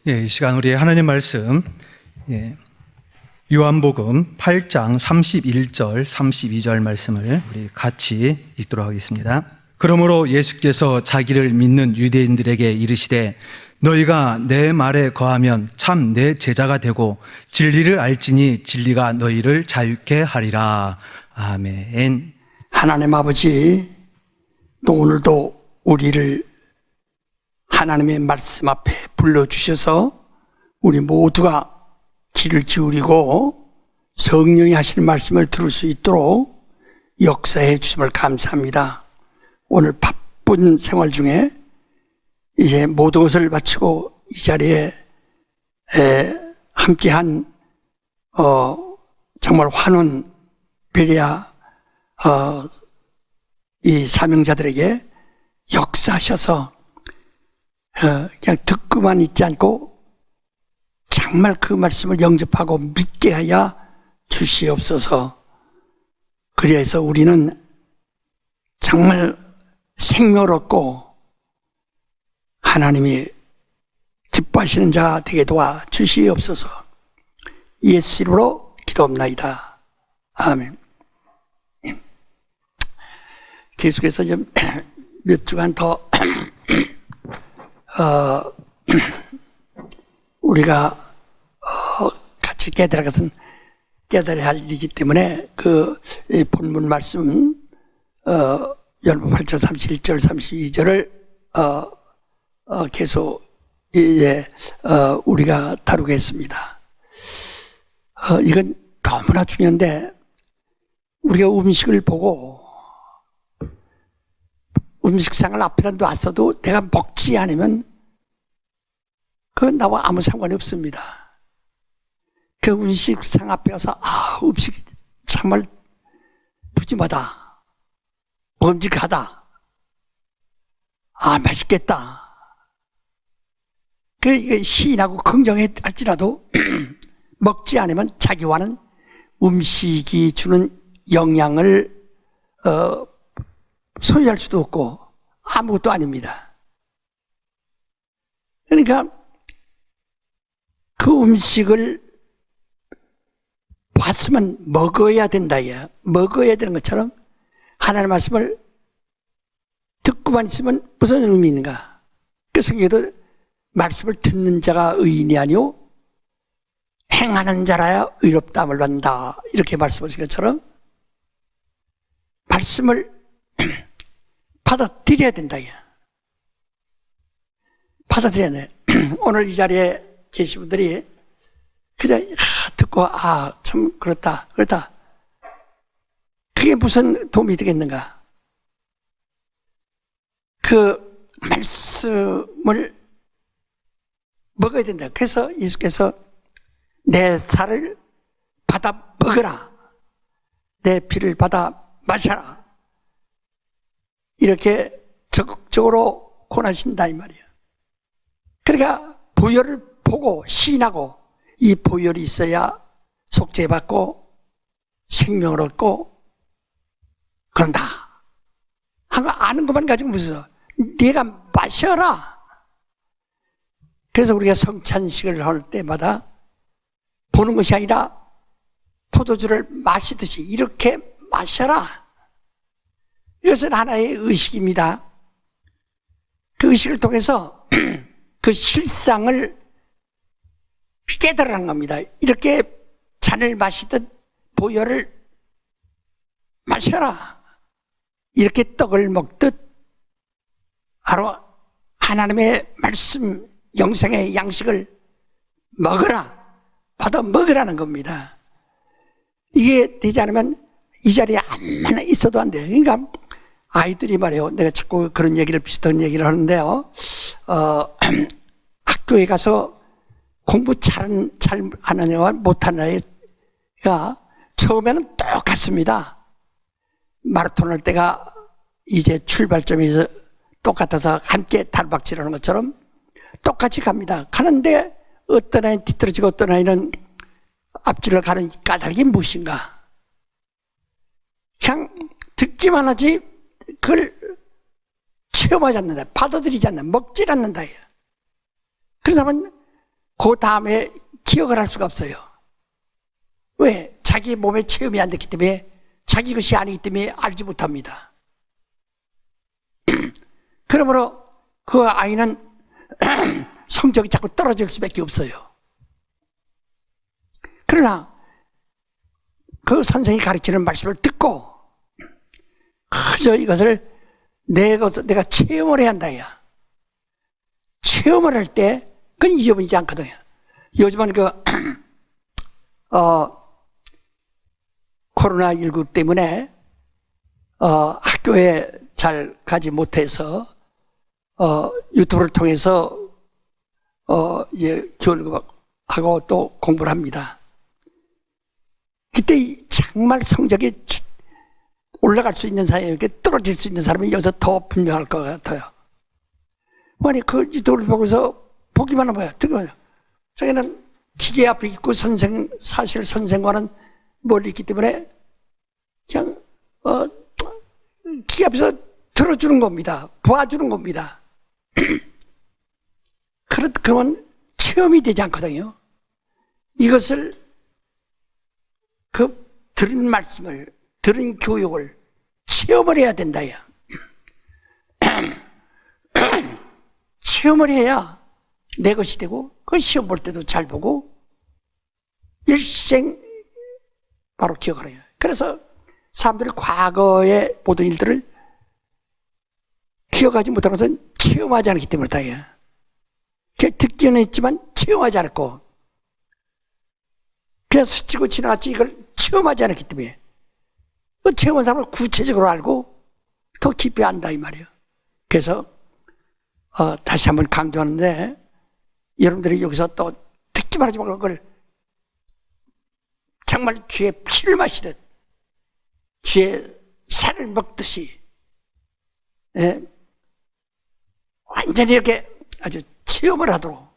예, 이 시간 우리 하나님 말씀, 요한복음 8장 31절, 32절 말씀을 우리 같이 읽도록 하겠습니다. 그러므로 예수께서 자기를 믿는 유대인들에게 이르시되 너희가 내 말에 거하면 참 내 제자가 되고 진리를 알지니 진리가 너희를 자유케 하리라. 아멘. 하나님 아버지, 또 오늘도 우리를 하나님의 말씀 앞에 불러주셔서 우리 모두가 귀를 기울이고 성령이 하시는 말씀을 들을 수 있도록 역사해 주심을 감사합니다. 오늘 바쁜 생활 중에 이제 모든 것을 마치고 이 자리에 함께한 정말 환원 베레아 이 사명자들에게 역사하셔서 그냥 듣고만 있지 않고 정말 그 말씀을 영접하고 믿게 하여 주시옵소서. 그래서 우리는 정말 생명을 얻고 하나님이 기뻐하시는 자가 되게 도와 주시옵소서. 예수 이름으로 기도합나이다. 아멘. 계속해서 좀 몇 주간 더 우리가 같이 깨달아야 할 일이기 때문에 그 본문 말씀 열무 8장 31절 32절을 계속 이제 우리가 다루겠습니다. 이건 너무나 중요한데 우리가 음식을 보고 음식상을 앞에다 놨어도 내가 먹지 않으면 그건 나와 아무 상관이 없습니다. 그 음식상 앞에 와서 음식 정말 푸짐하다, 먹음직하다, 맛있겠다, 그 시인하고 긍정해 할지라도 먹지 않으면 자기와는 음식이 주는 영향을 소유할 수도 없고 아무것도 아닙니다. 그러니까 그 음식을 봤으면 먹어야 된다. 먹어야 되는 것처럼 하나님의 말씀을 듣고만 있으면 무슨 의미 있는가? 그 성경에도 말씀을 듣는 자가 의인이 아니오 행하는 자라야 의롭다함을 받는다 이렇게 말씀하신 것처럼 말씀을 받아들여야 된다. 받아들여야 돼. 오늘 이 자리에 계신 분들이 그냥 듣고 참 그렇다. 그게 무슨 도움이 되겠는가? 그 말씀을 먹어야 된다. 그래서 예수께서 내 살을 받아 먹으라, 내 피를 받아 마셔라, 이렇게 적극적으로 권하신다 이 말이에요. 그러니까 보혈을 보고 시인하고 이 보혈이 있어야 속죄받고 생명을 얻고 그런다 하는 거 아는 것만 가지고 무슨 네가 마셔라. 그래서 우리가 성찬식을 할 때마다 보는 것이 아니라 포도주를 마시듯이 이렇게 마셔라. 이것은 하나의 의식입니다. 그 의식을 통해서 그 실상을 깨달으라는 겁니다. 이렇게 잔을 마시듯 보혈을 마셔라. 이렇게 떡을 먹듯 바로 하나님의 말씀 영생의 양식을 먹어라. 받아 먹으라는 겁니다. 이게 되지 않으면 이 자리에 아무나 있어도 안 돼요. 그러니까 아이들이 말이에요. 내가 자꾸 그런 얘기를 비슷한 얘기를 하는데요. 학교에 가서 공부 잘 하는 애와 못하는 애가 처음에는 똑같습니다. 마라톤 할 때가 이제 출발점이 똑같아서 함께 달박질하는 것처럼 똑같이 갑니다. 가는데 어떤 아이는 뒤떨어지고 어떤 아이는 앞질러 가는 까닭이 무엇인가? 그냥 듣기만 하지 그걸 체험하지 않는다, 받아들이지 않는다, 먹질 않는다. 그러다 보면 그 다음에 기억을 할 수가 없어요. 왜? 자기 몸에 체험이 안 됐기 때문에, 자기 것이 아니기 때문에 알지 못합니다. 그러므로 그 아이는 성적이 자꾸 떨어질 수밖에 없어요. 그러나 그 선생이 가르치는 말씀을 듣고 그저 이것을 내가 체험을 해야 한다. 체험을 할 때 그건 잊어버리지 않거든요. 요즘은 코로나19 때문에 학교에 잘 가지 못해서 유튜브를 통해서 교육하고 또 공부를 합니다. 그때 정말 성적이 올라갈 수 있는 사람에게 떨어질 수 있는 사람이 여기서 더 분명할 것 같아요. 아니 그 유튜브를 보고서 보기만 하면 뭐야? 자기는 기계 앞에 있고 사실 선생과는 멀리 있기 때문에 그냥 기계 앞에서 들어주는 겁니다. 봐주는 겁니다. 그러면 체험이 되지 않거든요. 이것을 들은 말씀을, 들은 교육을 체험을 해야 된다. 체험을 해야 내 것이 되고, 그 시험 볼 때도 잘 보고, 일생 바로 기억을 해요. 그래서 사람들이 과거에 모든 일들을 기억하지 못하는 것은 체험하지 않기 때문이다. 듣기는 했지만 체험하지 않았고, 그냥 스치고 지나갔지 이걸 체험하지 않았기 때문에 그 체험한 사람을 구체적으로 알고 더 깊이 안다 이 말이에요. 그래서 다시 한번 강조하는데, 여러분들이 여기서 또 듣기만 하지 말고 그걸 정말 주의 피를 마시듯 주의 살을 먹듯이 완전히 이렇게 아주 체험을 하도록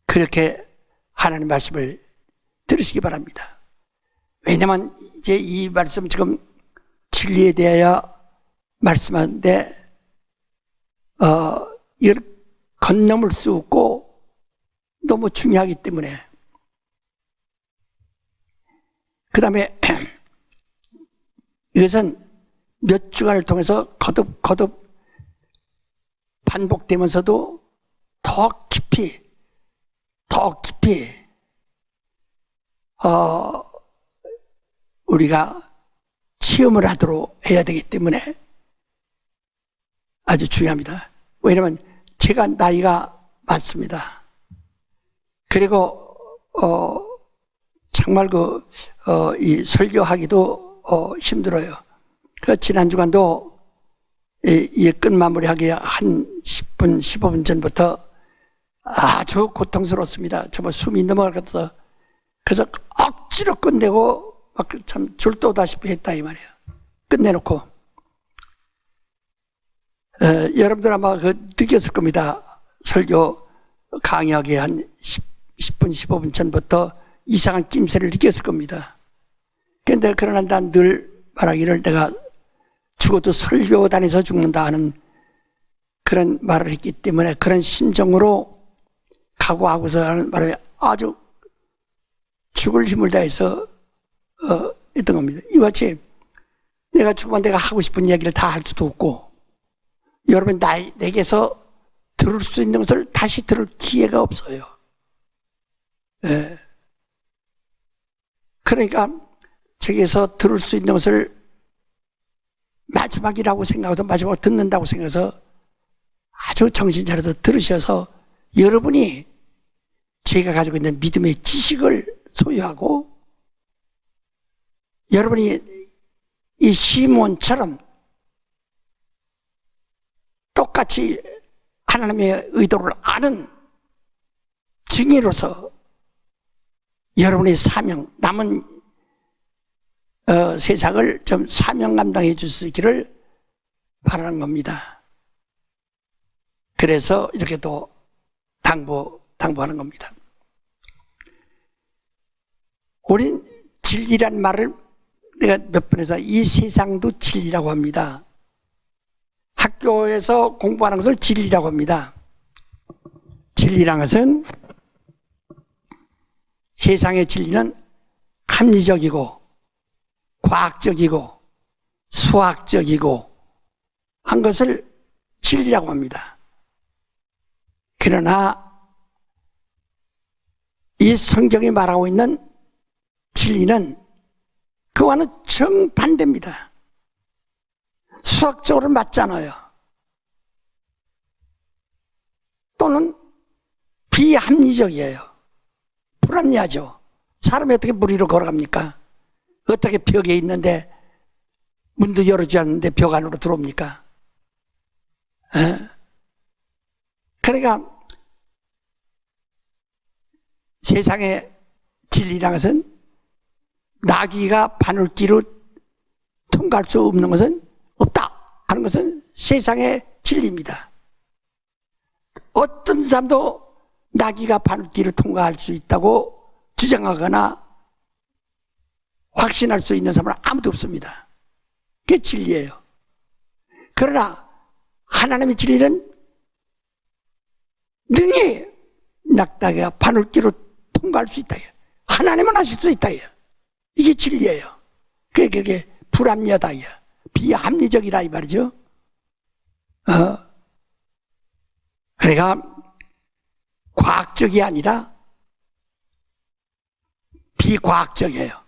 그렇게 하나님 말씀을 들으시기 바랍니다. 왜냐하면 이제 이 말씀 지금 진리에 대하여 말씀하는데 이걸 건너물 수 없고 너무 중요하기 때문에. 그 다음에 이것은 몇 주간을 통해서 거듭 반복되면서도 더 깊이 우리가 체험을 하도록 해야 되기 때문에 아주 중요합니다. 왜냐하면 제가 나이가 많습니다. 그리고 정말 이 설교하기도 힘들어요. 지난 주간도 이 끝 마무리하기 한 10분, 15분 전부터 아주 고통스럽습니다. 정말 숨이 넘어갈 것 같아서. 그래서 억지로 끝내고 막 참 줄도다시피 했다 이 말이에요. 끝내놓고. 여러분들 아마 느꼈을 겁니다. 설교 강의하기 한 10분, 15분 전부터 이상한 낌새를 느꼈을 겁니다. 그런데 그러나 난 늘 말하기를 내가 죽어도 설교단에서 죽는다 하는 그런 말을 했기 때문에 그런 심정으로 각오하고서 하는 말을 아주 죽을 힘을 다해서 했던 겁니다. 이와 같이 내가 죽으면 내가 하고 싶은 이야기를 다 할 수도 없고, 여러분 내게서 들을 수 있는 것을 다시 들을 기회가 없어요. 그러니까 저기에서 들을 수 있는 것을 마지막이라고 생각하고 마지막으로 듣는다고 생각해서 아주 정신 차려서 들으셔서 여러분이 제가 가지고 있는 믿음의 지식을 소유하고 여러분이 이 시몬처럼 똑같이 하나님의 의도를 아는 증인으로서 여러분의 사명, 남은 세상을 좀 사명 감당해 줄 수 있기를 바라는 겁니다. 그래서 이렇게 또 당부하는 겁니다. 우린 진리란 말을 내가 몇 번 해서 이 세상도 진리라고 합니다. 학교에서 공부하는 것을 진리라고 합니다. 진리란 것은 세상의 진리는 합리적이고 과학적이고 수학적이고 한 것을 진리라고 합니다. 그러나 이 성경이 말하고 있는 진리는 그와는 정반대입니다. 수학적으로 맞잖아요. 또는 비합리적이에요. 불합리하죠. 사람이 어떻게 물 위로 걸어갑니까? 어떻게 벽에 있는데 문도 열어주지 않는데 벽 안으로 들어옵니까? 그러니까 세상의 진리라는 것은 나귀가 바늘길을 통과할 수 없는 것은 없다 하는 것은 세상의 진리입니다. 어떤 사람도 나귀가 바늘길을 통과할 수 있다고 주장하거나 확신할 수 있는 사람은 아무도 없습니다. 그게 진리예요. 그러나 하나님의 진리는 능히 낙타가 바늘길을 통과할 수 있다. 하나님은 하실 수 있다. 이게 진리예요. 그게 불합리하다. 비합리적이라 이 말이죠. 그러니까 과학적이 아니라 비과학적이에요.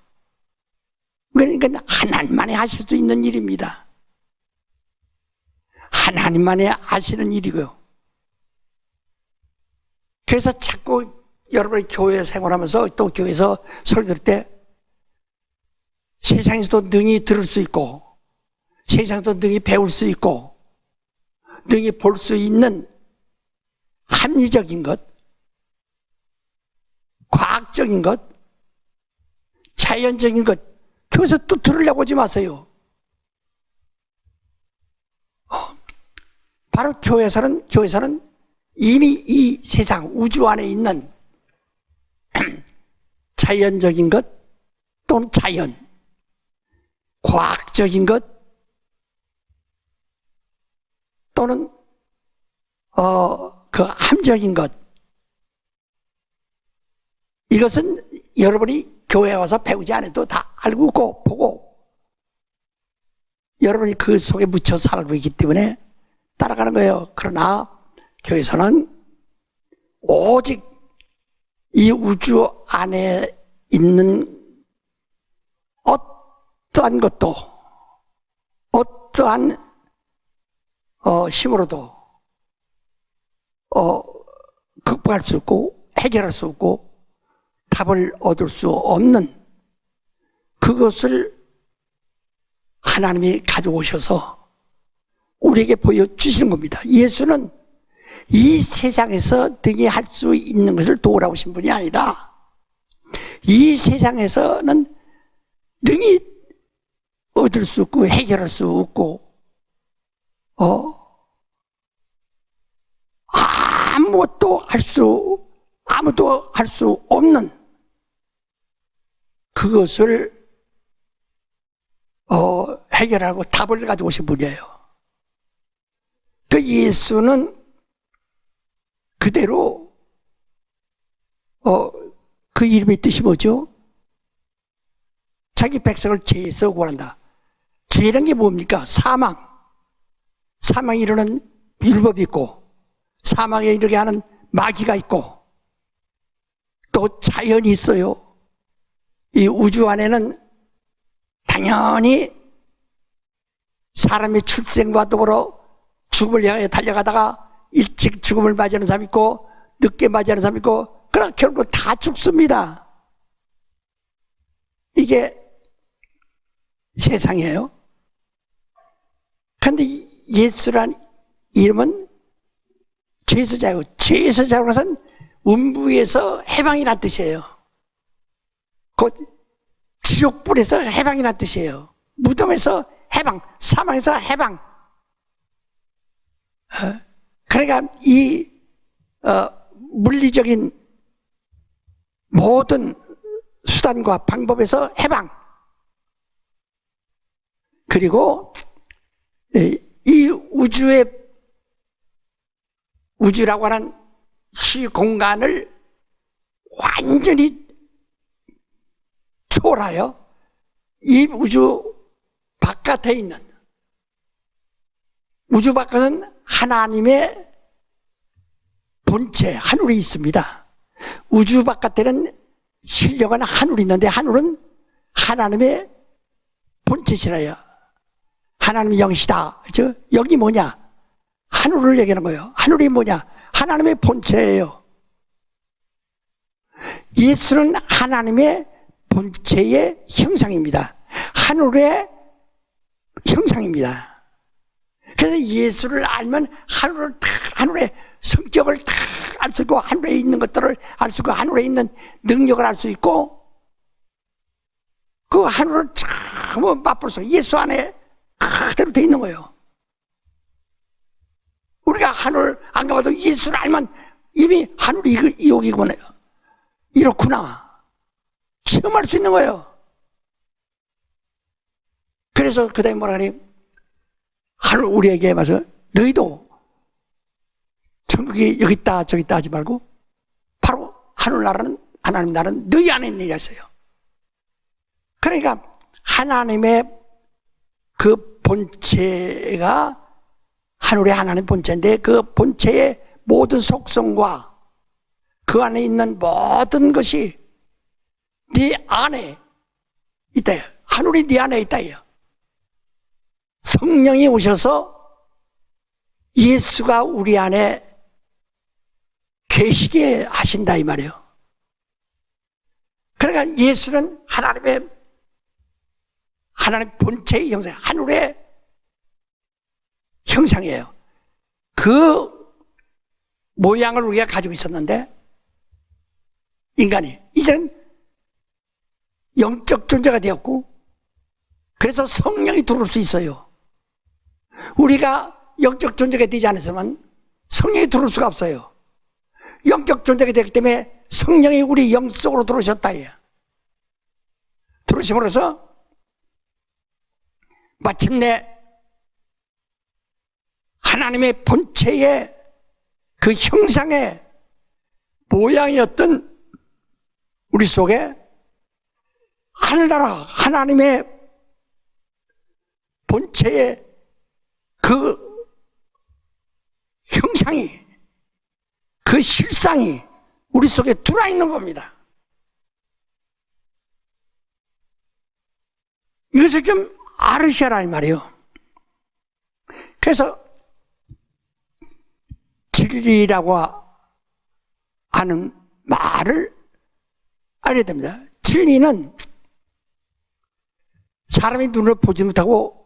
그러니까 하나님만이 하실 수 있는 일입니다. 하나님만이 하시는 일이고요. 그래서 자꾸 여러분이 교회 생활하면서 또 교회에서 설교 들을 때 세상에서도 능히 들을 수 있고 세상에서도 능히 배울 수 있고 능히 볼 수 있는 합리적인 것, 과학적인 것, 자연적인 것 교회에서 또 들으려고 하지 마세요. 바로 교회에서는 이미 이 세상 우주 안에 있는 자연적인 것 또는 자연, 과학적인 것 또는 그 함적인 것, 이것은 여러분이 교회에 와서 배우지 않아도 다 알고 있고 보고 여러분이 그 속에 묻혀 살고 있기 때문에 따라가는 거예요. 그러나 교회에서는 오직 이 우주 안에 있는 어떠한 것도 어떠한 힘으로도 극복할 수 없고 해결할 수 없고 답을 얻을 수 없는 그것을 하나님이 가져오셔서 우리에게 보여주시는 겁니다. 예수는 이 세상에서 등에 할 수 있는 것을 도우라오신 분이 아니라 이 세상에서는 능히 얻을 수 없고 해결할 수 없고 아무도 할 수 없는 그것을 해결하고 답을 가져오신 분이에요. 그 예수는 그대로 그 이름의 뜻이 뭐죠? 자기 백성을 죄에서 구한다. 죄라는 게 뭡니까? 사망이 이루는 율법이 있고 사망에 이르게 하는 마귀가 있고 또 자연이 있어요. 이 우주 안에는 당연히 사람의 출생과 더불어 죽음을 향해 달려가다가 일찍 죽음을 맞이하는 사람이 있고 늦게 맞이하는 사람이 있고 그러나 결국 다 죽습니다. 이게 세상이에요. 그런데 예수란 이름은 죄에서 자유, 죄에서 자유라는 것은 음부에서 해방이란 뜻이에요. 곧 지옥불에서 해방이란 뜻이에요. 무덤에서 해방, 사망에서 해방. 그러니까 이 물리적인 모든 수단과 방법에서 해방. 그리고 이 우주라고 하는 시 공간을 완전히 초월하여 이 우주 바깥에 있는, 우주 바깥은 하나님의 본체 하늘이 있습니다. 우주 바깥에는 신령한 하늘이 있는데 하늘은 하나님의 본체시라요. 하나님의 영이시다. 여기 뭐냐? 하늘을 얘기하는 거예요. 하늘이 뭐냐? 하나님의 본체예요. 예수는 하나님의 본체의 형상입니다. 하늘의 형상입니다. 그래서 예수를 알면 하늘의 성격을 다 알 수 있고, 하늘에 있는 것들을 알 수 있고, 하늘에 있는 능력을 알 수 있고, 그 하늘을 참 맛볼 수 있어요. 예수 안에 그대로 돼 있는 거예요. 우리가 하늘 안 가봐도 예수를 알면 이미 하늘이 여기구나, 이렇구나 체험할 수 있는 거예요. 그래서 그 다음에 뭐라 그래? 하늘 우리에게 와서 너희도 천국이 여기 있다 저기 있다 하지 말고 바로 하늘나라는, 하나님 나라는 너희 안에 있는 일이 있어요. 그러니까 하나님의 그 본체가 하늘의 하나님 본체인데, 그 본체의 모든 속성과 그 안에 있는 모든 것이 네 안에 있다. 하늘이 네 안에 있다. 성령이 오셔서 예수가 우리 안에 계시게 하신다 이 말이에요. 그러니까 예수는 하나님 본체의 형상, 하늘의 형상이에요. 그 모양을 우리가 가지고 있었는데 인간이 이제는 영적 존재가 되었고, 그래서 성령이 들어올 수 있어요. 우리가 영적 존재가 되지 않았으면 성령이 들어올 수가 없어요. 영적 존재가 되기 때문에 성령이 우리 영 속으로 들어오셨다. 들어오심으로써 마침내 하나님의 본체의 그 형상의 모양이었던 우리 속에 하늘나라 하나님의 본체의 그 형상이, 그 실상이 우리 속에 들어와 있는 겁니다. 이것을 좀 알으셔라 이 말이에요. 그래서 진리라고 하는 말을 알아야 됩니다. 진리는 사람이 눈을 보지 못하고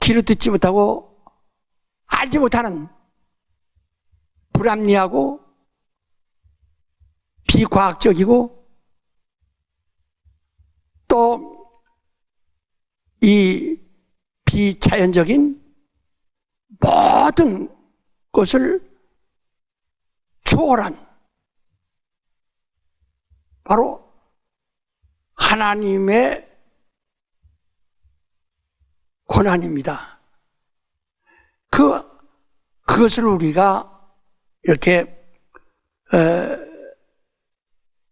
귀로 듣지 못하고 알지 못하는 불합리하고 비과학적이고 또 이 비자연적인 모든 것을 초월한 바로 하나님의 권한입니다. 그것을 우리가 이렇게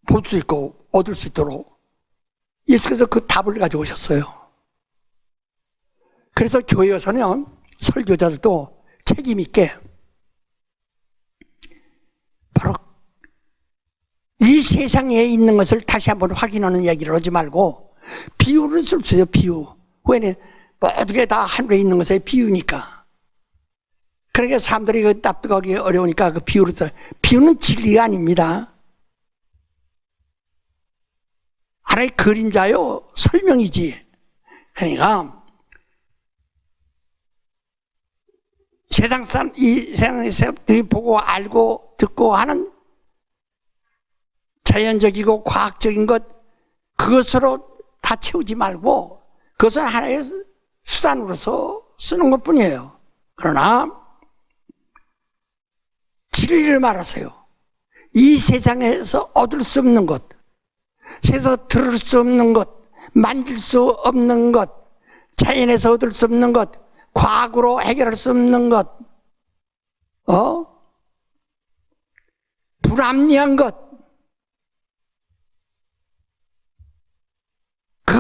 볼 수 있고 얻을 수 있도록 예수께서 그 답을 가지고 오셨어요. 그래서 교회에서는 설교자들도 책임 있게 바로 이 세상에 있는 것을 다시 한번 확인하는 얘기를 하지 말고 비유를 쓸 수 있어요. 비유. 왜냐면 모든 게 다 하늘에 있는 것에 비유니까. 그러니까 사람들이 그 납득하기 어려우니까 그 비유를 써요. 비유는 진리가 아닙니다. 하나의 그림자요, 설명이지. 그러니까 세상 사람, 이 세상에서 보고 알고 듣고 하는 자연적이고 과학적인 것, 그것으로 다 채우지 말고 그것은 하나의 수단으로서 쓰는 것 뿐이에요. 그러나 진리를 말하세요. 이 세상에서 얻을 수 없는 것, 세상에서 들을 수 없는 것, 만질 수 없는 것, 자연에서 얻을 수 없는 것, 과학으로 해결할 수 없는 것, 불합리한 것,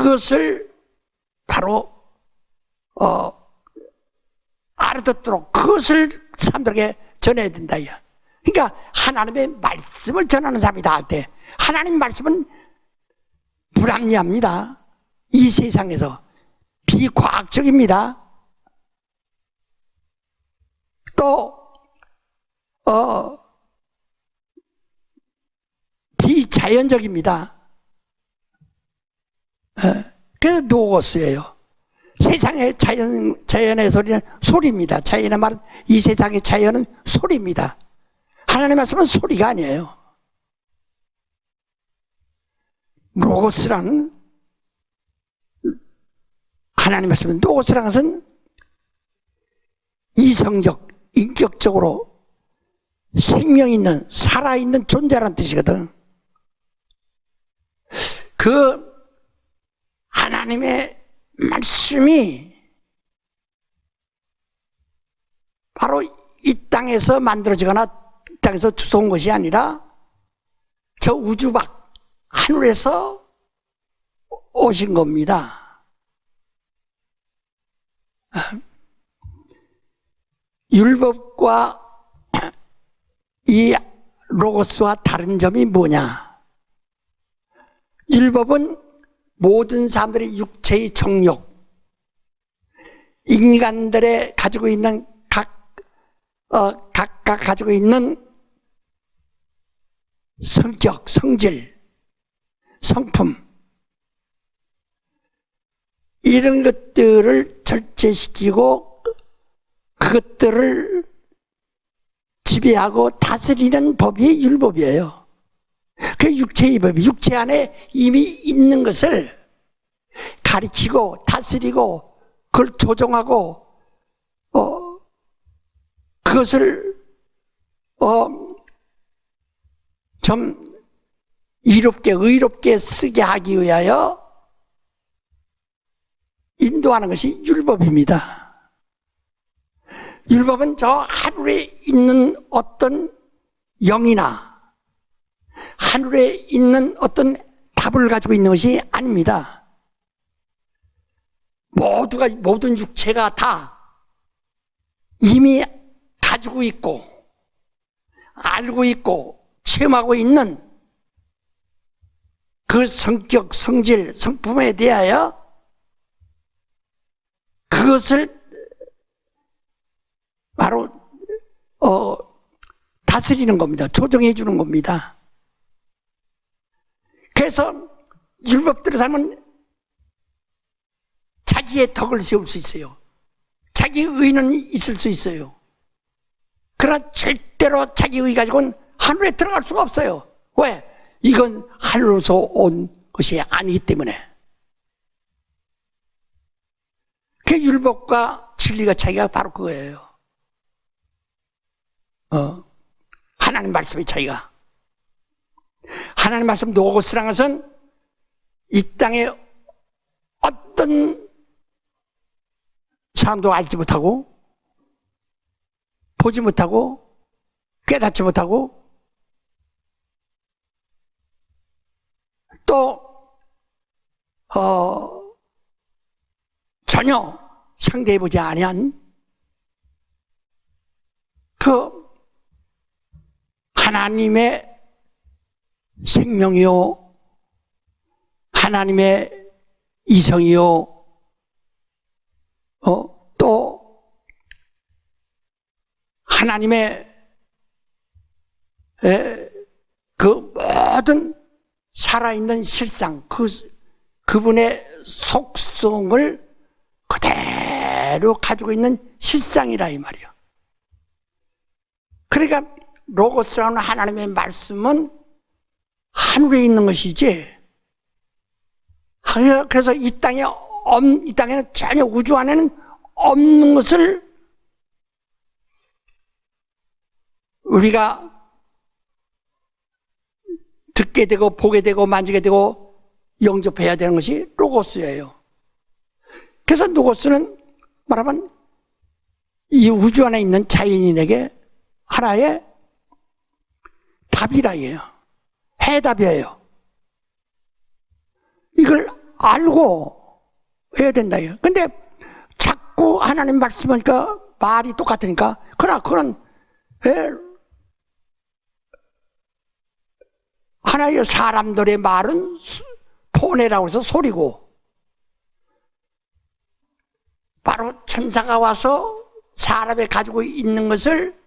그것을 바로 알아듣도록 그것을 사람들에게 전해야 된다. 그러니까 하나님의 말씀을 전하는 사람이 다 할 때 하나님 말씀은 불합리합니다. 이 세상에서 비과학적입니다. 또 비자연적입니다. 그래서 노고스예요. 세상의 자연의 소리는 소리입니다. 자연의 말은 이 세상의 자연은 소리입니다. 하나님의 말씀은 소리가 아니에요. 로고스라는 하나님의 말씀은 로고스라는 것은 이성적, 인격적으로 생명 있는, 살아있는 존재라는 뜻이거든. 그 하나님의 말씀이 바로 이 땅에서 만들어지거나 이 땅에서 주워온 것이 아니라 저 우주 밖 하늘에서 오신 겁니다. 율법과 이 로고스와 다른 점이 뭐냐? 율법은 모든 사람들의 육체의 정욕, 인간들의 가지고 있는 각각 가지고 있는 성격, 성질, 성품, 이런 것들을 절제시키고 그것들을 지배하고 다스리는 법이 율법이에요. 그 육체의 법이 육체 안에 이미 있는 것을 가르치고 다스리고 그걸 조종하고 그것을 좀 이롭게 의롭게 쓰게 하기 위하여 인도하는 것이 율법입니다. 율법은 저 하늘에 있는 어떤 영이나 하늘에 있는 어떤 답을 가지고 있는 것이 아닙니다. 모든 육체가 다 이미 가지고 있고 알고 있고 체험하고 있는 그 성격, 성질, 성품에 대하여 그것을 바로 다스리는 겁니다. 조정해 주는 겁니다. 그래서 율법대로 살면 자기의 덕을 세울 수 있어요. 자기의 의는 있을 수 있어요. 그러나 절대로 자기 의 가지고는 하늘에 들어갈 수가 없어요. 왜? 이건 하늘로서 온 것이 아니기 때문에. 그 율법과 진리가 차이가 바로 그거예요. 하나님 말씀의 차이가. 하나님 말씀 노고스라는 것은 이 땅에 어떤 사람도 알지 못하고 보지 못하고 깨닫지 못하고 또 전혀 상대해보지 아니한 그 하나님의 생명이요 하나님의 이성이요 또 하나님의 그 모든 살아있는 실상 그분의 속성을 그대로 가지고 있는 실상이라 이 말이야. 그러니까 로고스라는 하나님의 말씀은 하늘에 있는 것이지. 그래서 이 땅에는 전혀 우주 안에는 없는 것을 우리가 듣게 되고 보게 되고 만지게 되고 영접해야 되는 것이 로고스예요. 그래서 로고스는 말하면 이 우주 안에 있는 자연인에게 하나의 답이라 해요. 해답이에요. 이걸 알고 해야 된다. 근데 자꾸 하나님 말씀하니까 말이 똑같으니까, 그러나 그건 하나의 사람들의 말은 폰이라고 해서 소리고, 바로 천사가 와서 사람이 가지고 있는 것을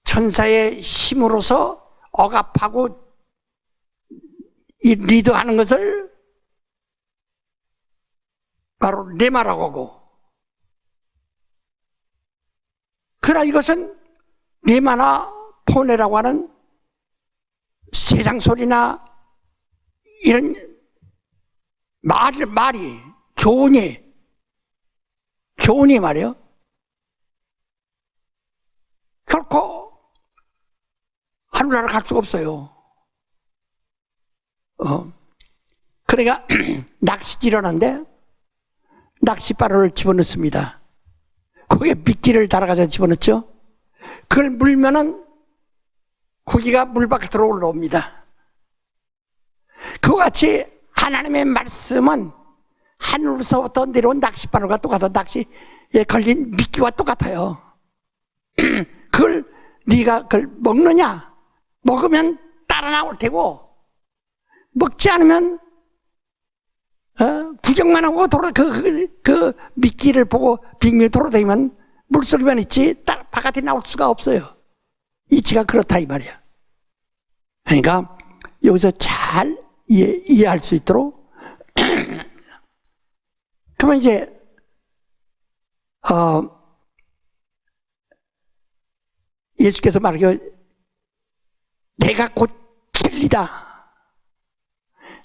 천사의 힘으로서 억압하고 이 리드하는 것을 바로 레마라고 하고, 그러나 이것은 레마나 포네라고 하는 세상 소리나 이런 말이 교훈이 말이에요. 결코 하늘나라 갈 수가 없어요. 그러니까 낚시질 하는데 낚싯바늘을 집어넣습니다. 거기에 미끼를 달아가서 집어넣죠. 그걸 물면은 고기가 물 밖으로 올라옵니다. 그와 같이 하나님의 말씀은 하늘로서부터 내려온 낚싯바늘과 똑같아. 낚시에 걸린 미끼와 똑같아요. 그걸 네가 그걸 먹느냐? 먹으면 따라 나올 테고, 먹지 않으면 구경만 하고 그 미끼를 보고 빙빙 돌아다니면 물속에만 있지 바깥에 나올 수가 없어요. 이치가 그렇다 이 말이야. 그러니까 여기서 잘 이해할 수 있도록 그러면 이제 예수께서 말하기를 내가 곧 진리다,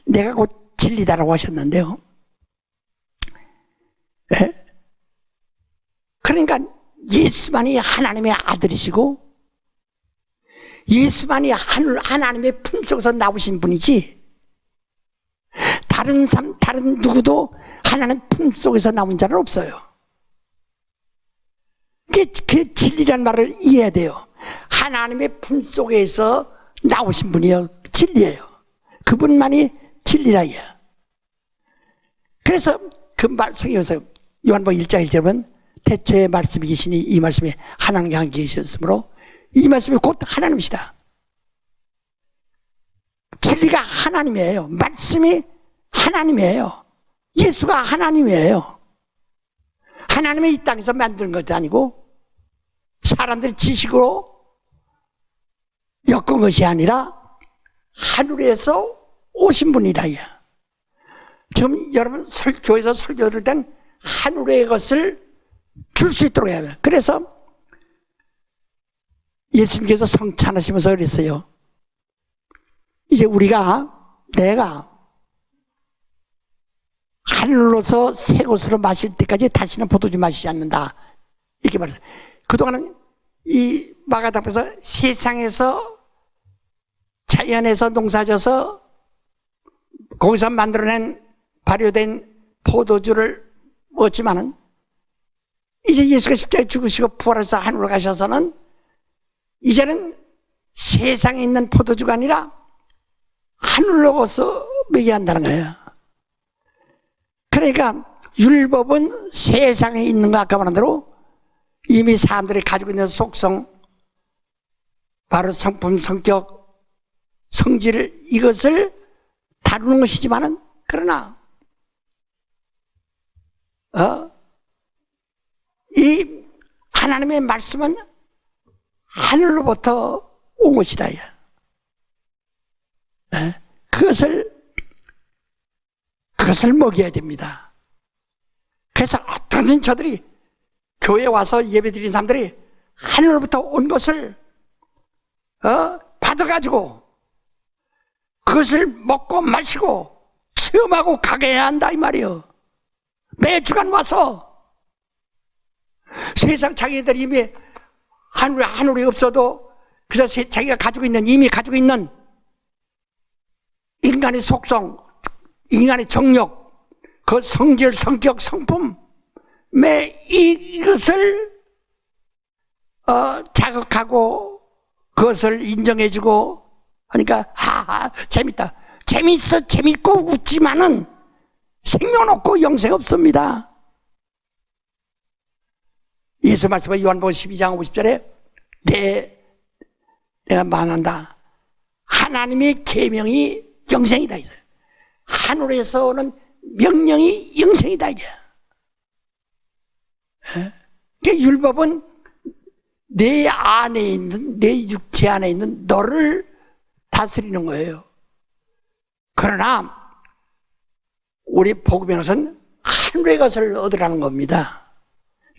내가 곧 진리다라고 하셨는데요. 네? 그러니까 예수만이 하나님의 아들이시고 예수만이 하나님의 품속에서 나오신 분이지, 다른 누구도 하나님 품속에서 나온 자는 없어요. 그 진리란 말을 이해해야 돼요. 하나님의 품속에서 나오신 분이요 진리예요. 그분만이 진리라야. 그래서 그 말씀에서 요한복음 1장 1절에 보면 태초에 말씀이 계시니 이 말씀이 하나님과 함께 계셨으므로 이 말씀이 곧 하나님이시다. 진리가 하나님이에요. 말씀이 하나님이에요. 예수가 하나님이에요. 하나님이 이 땅에서 만든 것도 아니고 사람들이 지식으로 엮은 것이 아니라 하늘에서 오신 분이라. 지금 여러분 교회에서 설교를 땐 하늘의 것을 줄 수 있도록 해야 해요. 그래서 예수님께서 성찬하시면서 그랬어요. 이제 내가 하늘로서 새 것으로 마실 때까지 다시는 포도주 마시지 않는다, 이렇게 말했어요. 그동안은 이 마가다락방에서 세상에서 자연에서 농사져서 거기서 만들어낸 발효된 포도주를 먹었지만은 이제 예수가 십자가에 죽으시고 부활해서 하늘로 가셔서는 이제는 세상에 있는 포도주가 아니라 하늘로 가서 먹여야 한다는 거예요. 그러니까 율법은 세상에 있는 거 아까 말한 대로 이미 사람들이 가지고 있는 속성, 바로 성품, 성격, 성질, 이것을 다루는 것이지만은, 그러나 이 하나님의 말씀은 하늘로부터 온 것이다. 그것을 먹여야 됩니다. 그래서 어떤 저들이 교회에 와서 예배드린 사람들이 하늘로부터 온 것을 받아가지고 그것을 먹고 마시고 체험하고 가게 해야 한다 이 말이에요. 매주간 와서 세상 자기들이 이미 하늘이 없어도 그래서 자기가 이미 가지고 있는 인간의 속성, 인간의 정력, 그 성질, 성격, 성품, 이것을 자극하고 그것을 인정해주고 하니까 재밌다. 재밌고 웃지만은 생명 없고 영생 없습니다. 예수 말씀은 요한복음 12장 50절에 내가 말한다. 하나님의 계명이 영생이다. 하늘에서 오는 명령이 영생이다. 이게. 그러니까 율법은 내 안에 있는, 내 육체 안에 있는 너를 다스리는 거예요. 그러나 우리 복음의 것은 하늘의 것을 얻으라는 겁니다.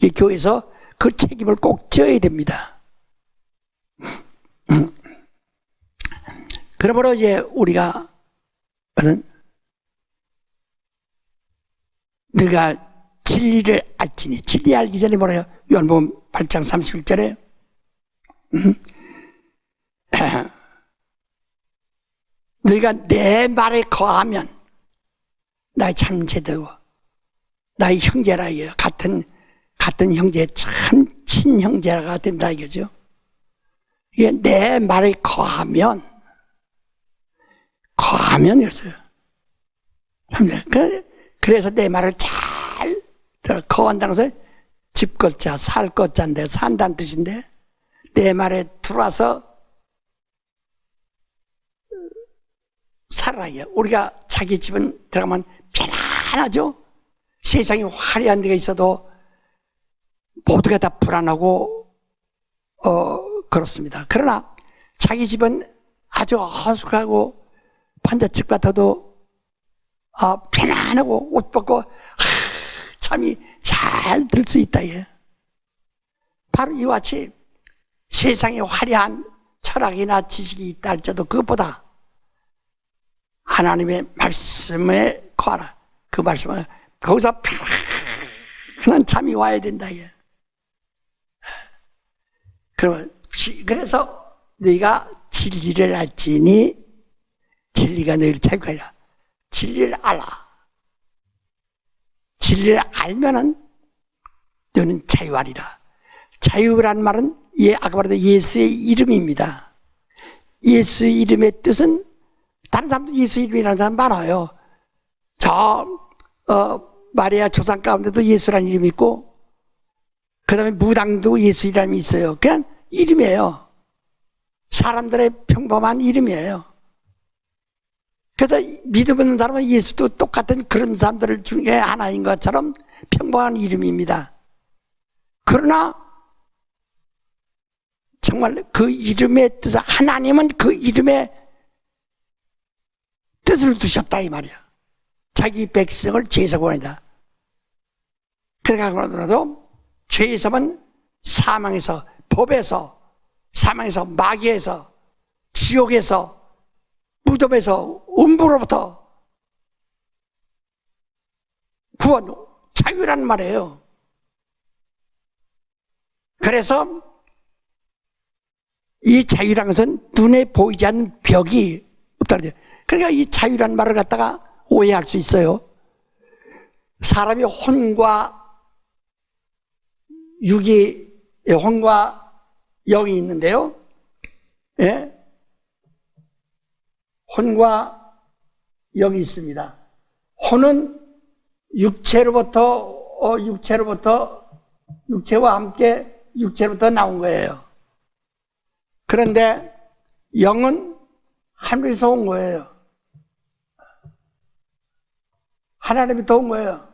이 교회에서 그 책임을 꼭 져야 됩니다. 그러므로 이제 우리가 네가 진리를 알지니, 진리 알기 전에 뭐래요? 요한복음 8장 31절에 너희가 내 말에 거하면 나의 참 제대로 나의 형제라 이거예요. 같은 형제, 참 친형제가 된다 이거죠. 이게 내 말에 거하면 이랬어요. 그래서 내 말을 잘 들어. 거한다는 것은 집 것자, 살 것자인데, 산다는 뜻인데, 내 말에 들어와서 살아야. 우리가 자기 집은 들어가면 편안하죠? 세상이 화려한 데가 있어도 모두가 다 불안하고, 그렇습니다. 그러나 자기 집은 아주 허숙하고, 판자집 같아도, 편안하고, 옷 벗고, 잠이 잘 들 수 있다, 예. 바로 이와 같이 세상에 화려한 철학이나 지식이 있다 할지라도 그것보다 하나님의 말씀에 거하라. 그 말씀을 거기서 편안한 잠이 와야 된다, 예. 그래서 너희가 진리를 알지니 진리가 너희를 자유하리라. 진리를 알아. 진리를 알면은 너는 자유하리라. 자유란 말은 아까 말했던 예수의 이름입니다. 예수의 이름의 뜻은 다른 사람도 예수 이름이라는 사람 많아요. 마리아 조상 가운데도 예수라는 이름이 있고, 그 다음에 무당도 예수라는 이름이 있어요. 그냥 이름이에요. 사람들의 평범한 이름이에요. 그래서 믿음 없는 사람은 예수도 똑같은 그런 사람들 중에 하나인 것처럼 평범한 이름입니다. 그러나 정말 그 이름의 뜻을, 하나님은 그 이름의 뜻을 두셨다 이 말이야. 자기 백성을 죄에서 구원한다. 그러나도 죄에서는 사망에서, 법에서, 사망에서, 마귀에서, 지옥에서, 무덤에서, 음부로부터 구원, 자유라는 말이에요. 그래서 이 자유라는 것은 눈에 보이지 않는 벽이 없다는 거예요. 그러니까 이 자유라는 말을 갖다가 오해할 수 있어요. 사람이 혼과 육이, 혼과 영이 있는데요. 예? 혼과 영이 있습니다. 혼은 육체와 함께 육체로부터 나온 거예요. 그런데 영은 하늘에서 온 거예요. 하나님부터 온 거예요.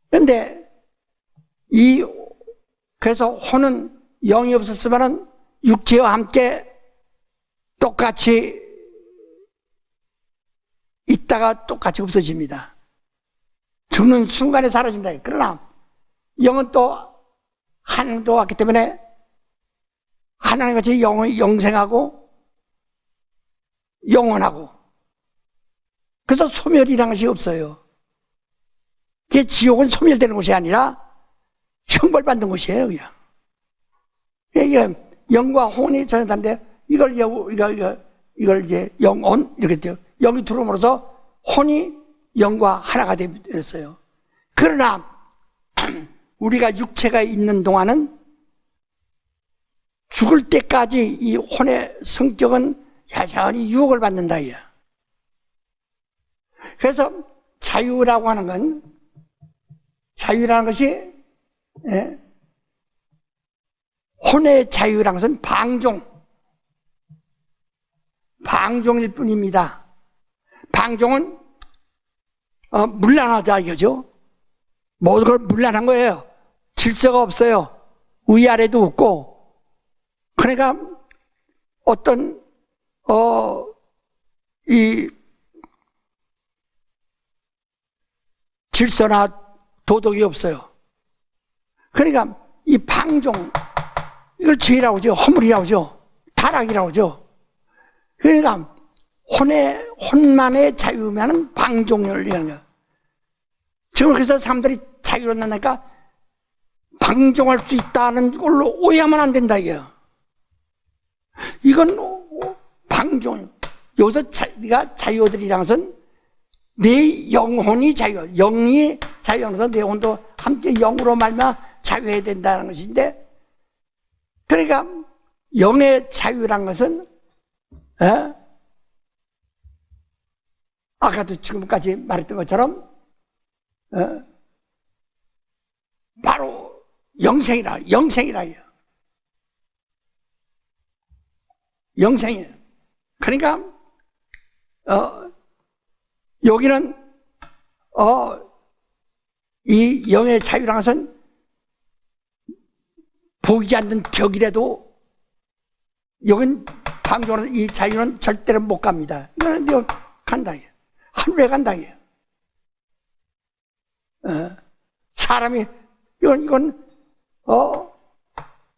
그런데 그래서 혼은 영이 없었으면 육체와 함께 똑같이 있다가 똑같이 없어집니다. 죽는 순간에 사라진다. 그러나 영은 또 하나님도 왔기 때문에 하나님같이 영생하고 영원하고, 그래서 소멸이라는 것이 없어요. 그게 지옥은 소멸되는 곳이 아니라 형벌받는 곳이에요, 그냥. 이게 영과 혼이 전해다는데 이걸 이제 영혼 이렇게 돼요. 영이 들어옴으로써 혼이 영과 하나가 되었어요. 그러나 우리가 육체가 있는 동안은 죽을 때까지 이 혼의 성격은 여전히 유혹을 받는다. 그래서 자유라고 하는 건, 자유라는 것이, 혼의 자유라는 것은 방종일 뿐입니다. 방종은 문란하다 이거죠. 모든 걸 문란한 거예요. 질서가 없어요. 위아래도 없고. 그러니까 어떤 이 질서나 도덕이 없어요. 그러니까 이 방종, 이걸 죄라고 하죠. 허물이라고 하죠. 타락이라고 하죠. 그러니까 혼만의 자유면은 방종을 얘기하는 거예요. 지금 그래서 사람들이 자유로 나니까 방종할 수 있다는 걸로 오해하면 안 된다 이게요. 이건 방종. 여기서 네가 자유들이라는 것은 내 영혼이 자유, 영이 자유하면서 내 혼도 함께 영으로 말미암아 자유해야 된다는 것인데, 그러니까 영의 자유란 것은 아까도 지금까지 말했던 것처럼 바로 영생이라 해요. 영생이에요. 그러니까 여기는 이 영의 자유라는 것은 보이지 않는 벽이라도 여긴 방종으로 이 자유는 절대로 못 갑니다. 이거는 이거 간다. 하늘에 간다. 사람이 이건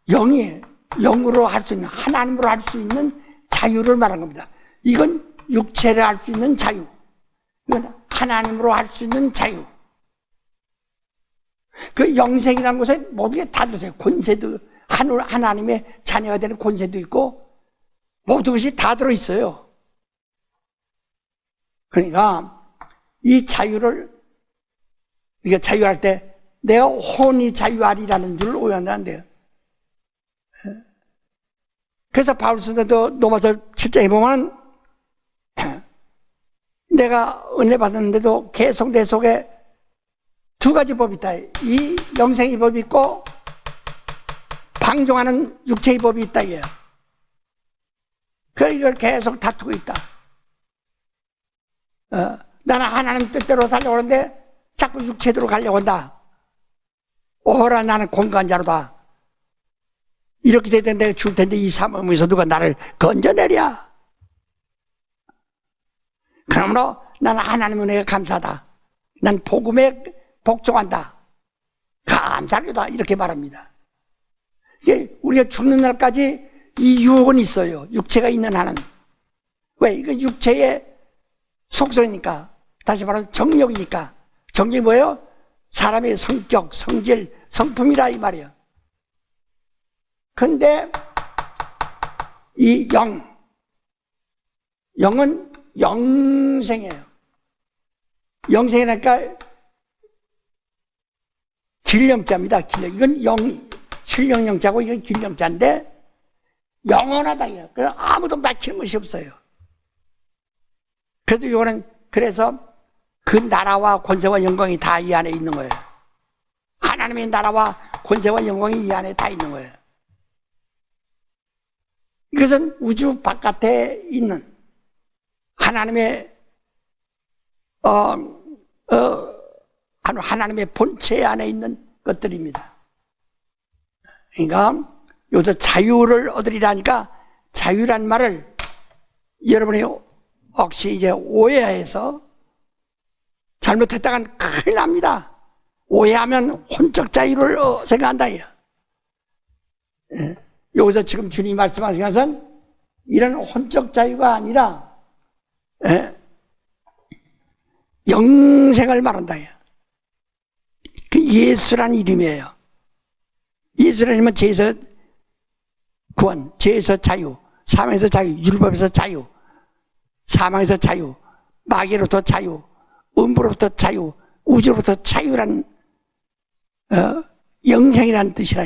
영이 영으로 할 수 있는, 하나님으로 할 수 있는 자유를 말한 겁니다. 이건 육체를 할 수 있는 자유. 이건 하나님으로 할 수 있는 자유. 그 영생이라는 곳에 모든 게 다 들었어요. 권세도, 하나님의 자녀가 되는 권세도 있고, 모든 것이 다 들어있어요. 그러니까, 이 자유를, 우리가 자유할 때, 내가 혼이 자유하리라는 줄 오해한다는데요. 그래서 바울서도 로마서 7장에 보면, 내가 은혜 받았는데도 계속 내 속에 두 가지 법이 있다. 이 영생의 법이 있고 방종하는 육체의 법이 있다 이게요. 그래서 이걸 계속 다투고 있다. 나는 하나님 뜻대로 살려고 하는데 자꾸 육체대로 가려고 한다. 오호라 나는 공간자로다. 이렇게 되면 내가 죽을 텐데 이 삶에서 누가 나를 건져내랴. 그러므로 나는 하나님 은혜가 감사하다. 난 복음에 복종한다. 감사하다. 이렇게 말합니다. 이게 우리가 죽는 날까지 이 유혹은 있어요. 육체가 있는 한은. 왜? 이거 육체의 속성이니까. 다시 말하면 정력이니까. 정력이 뭐예요? 사람의 성격, 성질, 성품이라 이 말이에요. 그런데 이 영은 영생이에요. 영생이니까 길령자입니다. 이건 실령영자고 이건 길령자인데 영원하다. 그래서 아무도 막힐 것이 없어요. 그래도 이거는 그래서 그 나라와 권세와 영광이 다 이 안에 있는 거예요. 하나님의 나라와 권세와 영광이 이 안에 다 있는 거예요. 이것은 우주 바깥에 있는 하나님의 하나님의 본체 안에 있는 것들입니다. 그러니까 여기서 자유를 얻으리라니까 자유란 말을 여러분이 혹시 이제 오해해서 잘못했다간 큰일 납니다. 오해하면 혼적 자유를 생각한다. 여기서 지금 주님이 말씀하신 것은 이런 혼적 자유가 아니라 영생을 말한다. 그 예수란 이름이에요. 예수란 이름은 죄에서 구원, 죄에서 자유, 사망에서 자유, 율법에서 자유, 사망에서 자유, 마귀로부터 자유, 음부로부터 자유, 우주로부터 자유란 영생이라는 뜻이라.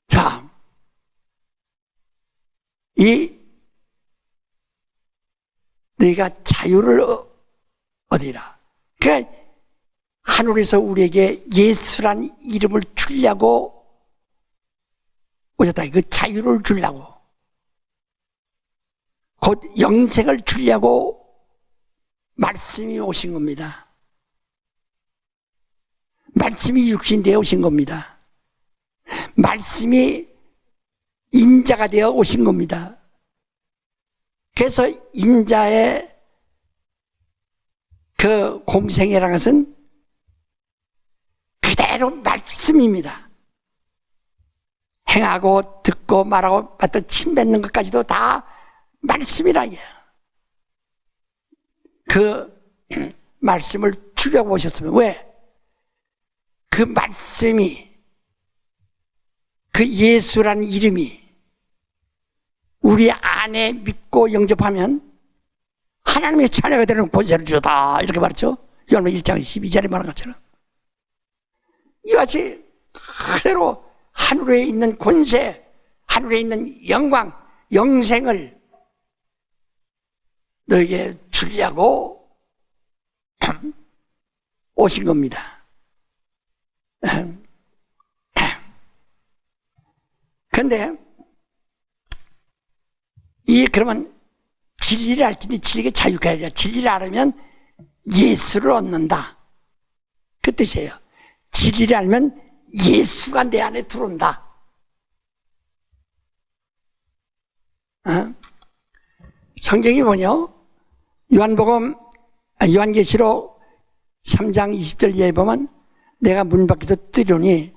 자, 이 너희가 자유를 얻으리라. 그러니까 하늘에서 우리에게 예수란 이름을 주려고 오셨다. 그 자유를 주려고, 곧 영생을 주려고 말씀이 오신 겁니다. 말씀이 육신 되어 오신 겁니다. 말씀이 인자가 되어 오신 겁니다. 그래서 인자의 그 공생애라는 것은 그대로 말씀입니다. 행하고 듣고 말하고 맞다 침 뱉는 것까지도 다 말씀이라. 그 말씀을 주려고 오셨으면 왜? 그 말씀이, 그 예수라는 이름이 우리 안에 믿고 영접하면 하나님의 자녀가 되는 권세를 주다, 이렇게 말했죠. 요한복음 1장 12절에 말한 것처럼 이같이 그대로 하늘에 있는 권세, 하늘에 있는 영광, 영생을 너에게 주려고 오신 겁니다. 그런데 그러면 진리를 알지니 진리가 자유가 아니라 진리를 알으면 예수를 얻는다, 그 뜻이에요. 진리를 알면 예수가 내 안에 들어온다. 성경이 뭐냐? 요한계시록 3장 20절 이하에 보면 내가 문 밖에서 뜨려니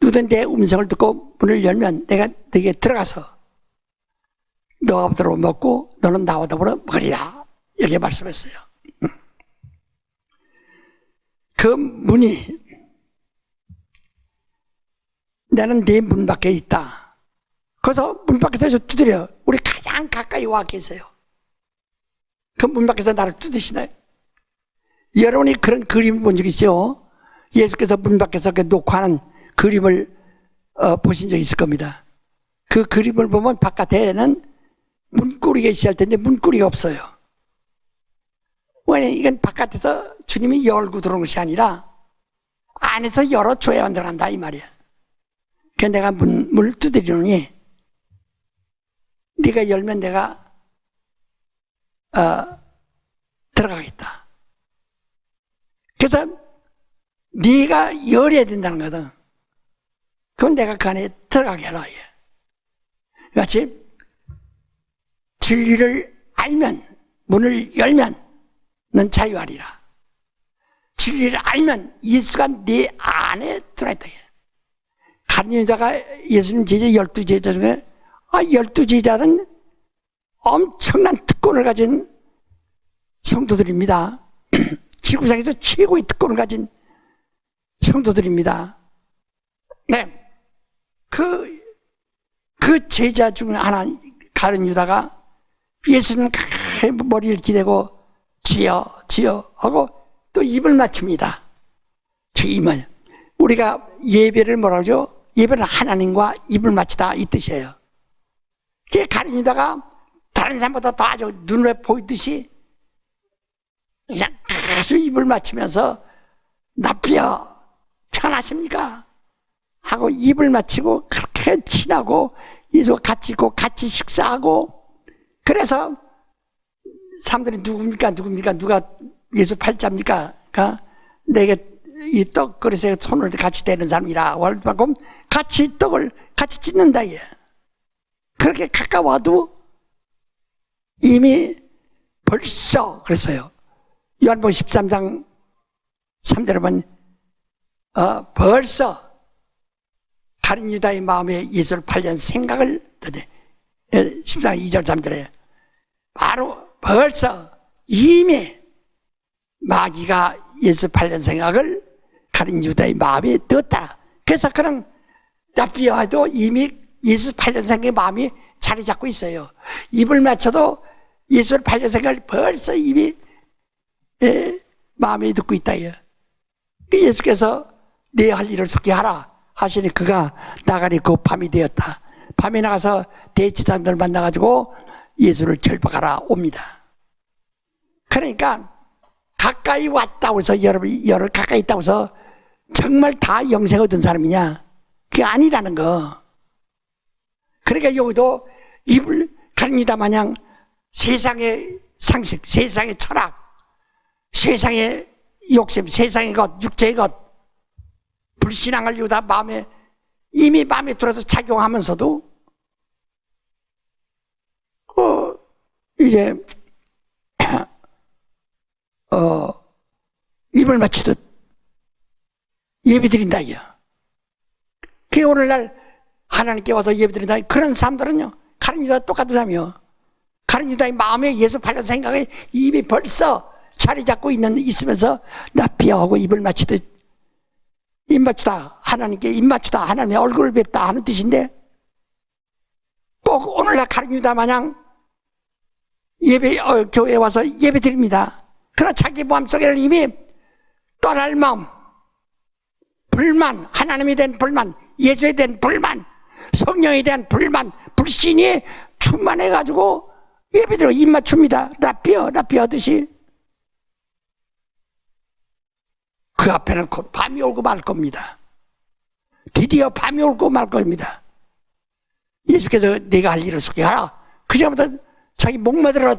누구든 내 음성을 듣고 문을 열면 내가 너에게 들어가서 너와 더불어 먹고 너는 나와 더불어 먹으리라, 이렇게 말씀했어요. 그 문이 나는 네 문 밖에 있다. 그래서 문 밖에서 두드려. 우리 가장 가까이 와 계세요. 그 문 밖에서 나를 두드시나요? 여러분이 그런 그림을 본 적 있죠? 예수께서 문 밖에서 녹화하는 그림을 보신 적 있을 겁니다. 그 그림을 보면 바깥에는 문고리가 있어야 할 텐데 문고리가 없어요. 왜냐면 이건 바깥에서 주님이 열고 들어오는 것이 아니라 안에서 열어줘야만 들어간다, 이 말이야. 그래서 내가 문을 두드리노니 네가 열면 내가 들어가겠다. 그래서 네가 열어야 된다는 거거든. 그럼 내가 그 안에 들어가게 해라. 같이 진리를 알면, 문을 열면 넌 자유하리라. 진리를 알면 예수가 네 안에 들어있다. 가룟유다가 예수님 제자 12제자 중에 12제자는 엄청난 특권을 가진 성도들입니다. 지구상에서 최고의 특권을 가진 성도들입니다. 네. 그 제자 중 하나, 가룟유다가 예수님 머리를 기대고 지어 하고 또 입을 맞춥니다. 주임을. 우리가 예배를 뭐라고 하죠? 예배는 하나님과 입을 맞추다, 이 뜻이에요. 그게 가룟유다가 다른 사람보다 더 아주 눈에 보이듯이 그냥 계속 입을 맞추면서 납비여 편하십니까? 하고 입을 맞추고 그렇게 친하고 예수와 같이 있고 같이 식사하고, 그래서 사람들이 누굽니까 누가 예수 팔자입니까? 그러니까 내게 이 떡 그릇에 손을 같이 대는 사람이라 그럼 같이 떡을 같이 찢는다. 얘. 그렇게 가까워도 이미 벌써 그랬어요. 요한복음 13장 3절에 보면 벌써 가룟유다의 마음에 예수를 팔려는 생각을 13장 2절 3절에 바로 벌써 이미 마귀가 예수 팔려는 생각을 가룟유다의 마음에 넣었다. 그래서 그런 납비여도 이미 예수 팔려는 생각의 마음이 자리 잡고 있어요. 입을 맞춰도 예수를 팔려는 생각을 벌써 이미 마음에 듣고 있다. 예수께서 내 할 일을 속히 하라 하시니 그가 나가니 그 밤이 되었다. 밤에 나가서 대치사람들 만나가지고 예수를 절박하라 옵니다. 그러니까 가까이 왔다고 해서 여러분 가까이 있다고 해서 정말 다 영생 얻은 사람이냐? 그게 아니라는 거. 그러니까 여기도 입을 가립니다 마냥 세상의 상식, 세상의 철학, 세상의 욕심, 세상의 것, 육체의 것, 불신앙을 이루다 이미 마음에 들어서 작용하면서도 이제 입을 맞추듯 예배드린다 이요. 그게 오늘날 하나님께 와서 예배드린다. 그런 사람들은요, 가룟 유다 똑같은 사람이요. 가룟 유다의 마음에 예수 팔려 생각에 입이 벌써 자리 잡고 있으면서 나피하고 입을 맞추듯 입 맞추다, 하나님께 입 맞추다, 하나님의 얼굴을 뵙다 하는 뜻인데, 꼭 오늘날 가룟 유다 마냥 교회에 와서 예배 드립니다. 그러나 자기 마음속에는 이미 떠날 마음, 불만, 하나님에 대한 불만, 예수에 대한 불만, 성령에 대한 불만, 불신이 충만해가지고 예배드려 입 맞춥니다. 라피어 하듯이. 그 앞에는 곧 밤이 오고 말 겁니다. 드디어 밤이 오고 말 겁니다. 예수께서 내가 할 일을 소개하라. 그 시간부터 자기 목마들어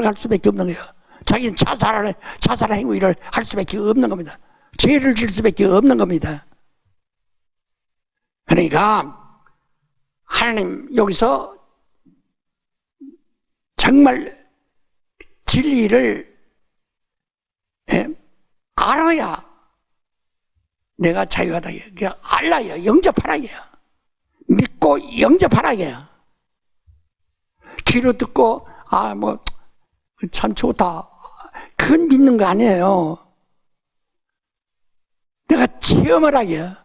갈 수밖에 없는 거예요. 자기는 자살의 행위를 할 수밖에 없는 겁니다. 죄를 질 수밖에 없는 겁니다. 그러니까 하나님 여기서 정말 진리를 알아야 내가 자유하다. 알아야 영접하라게요. 믿고 영접하라게요. 귀로 듣고 참 좋다. 그건 믿는 거 아니에요. 내가 체험을 하게요.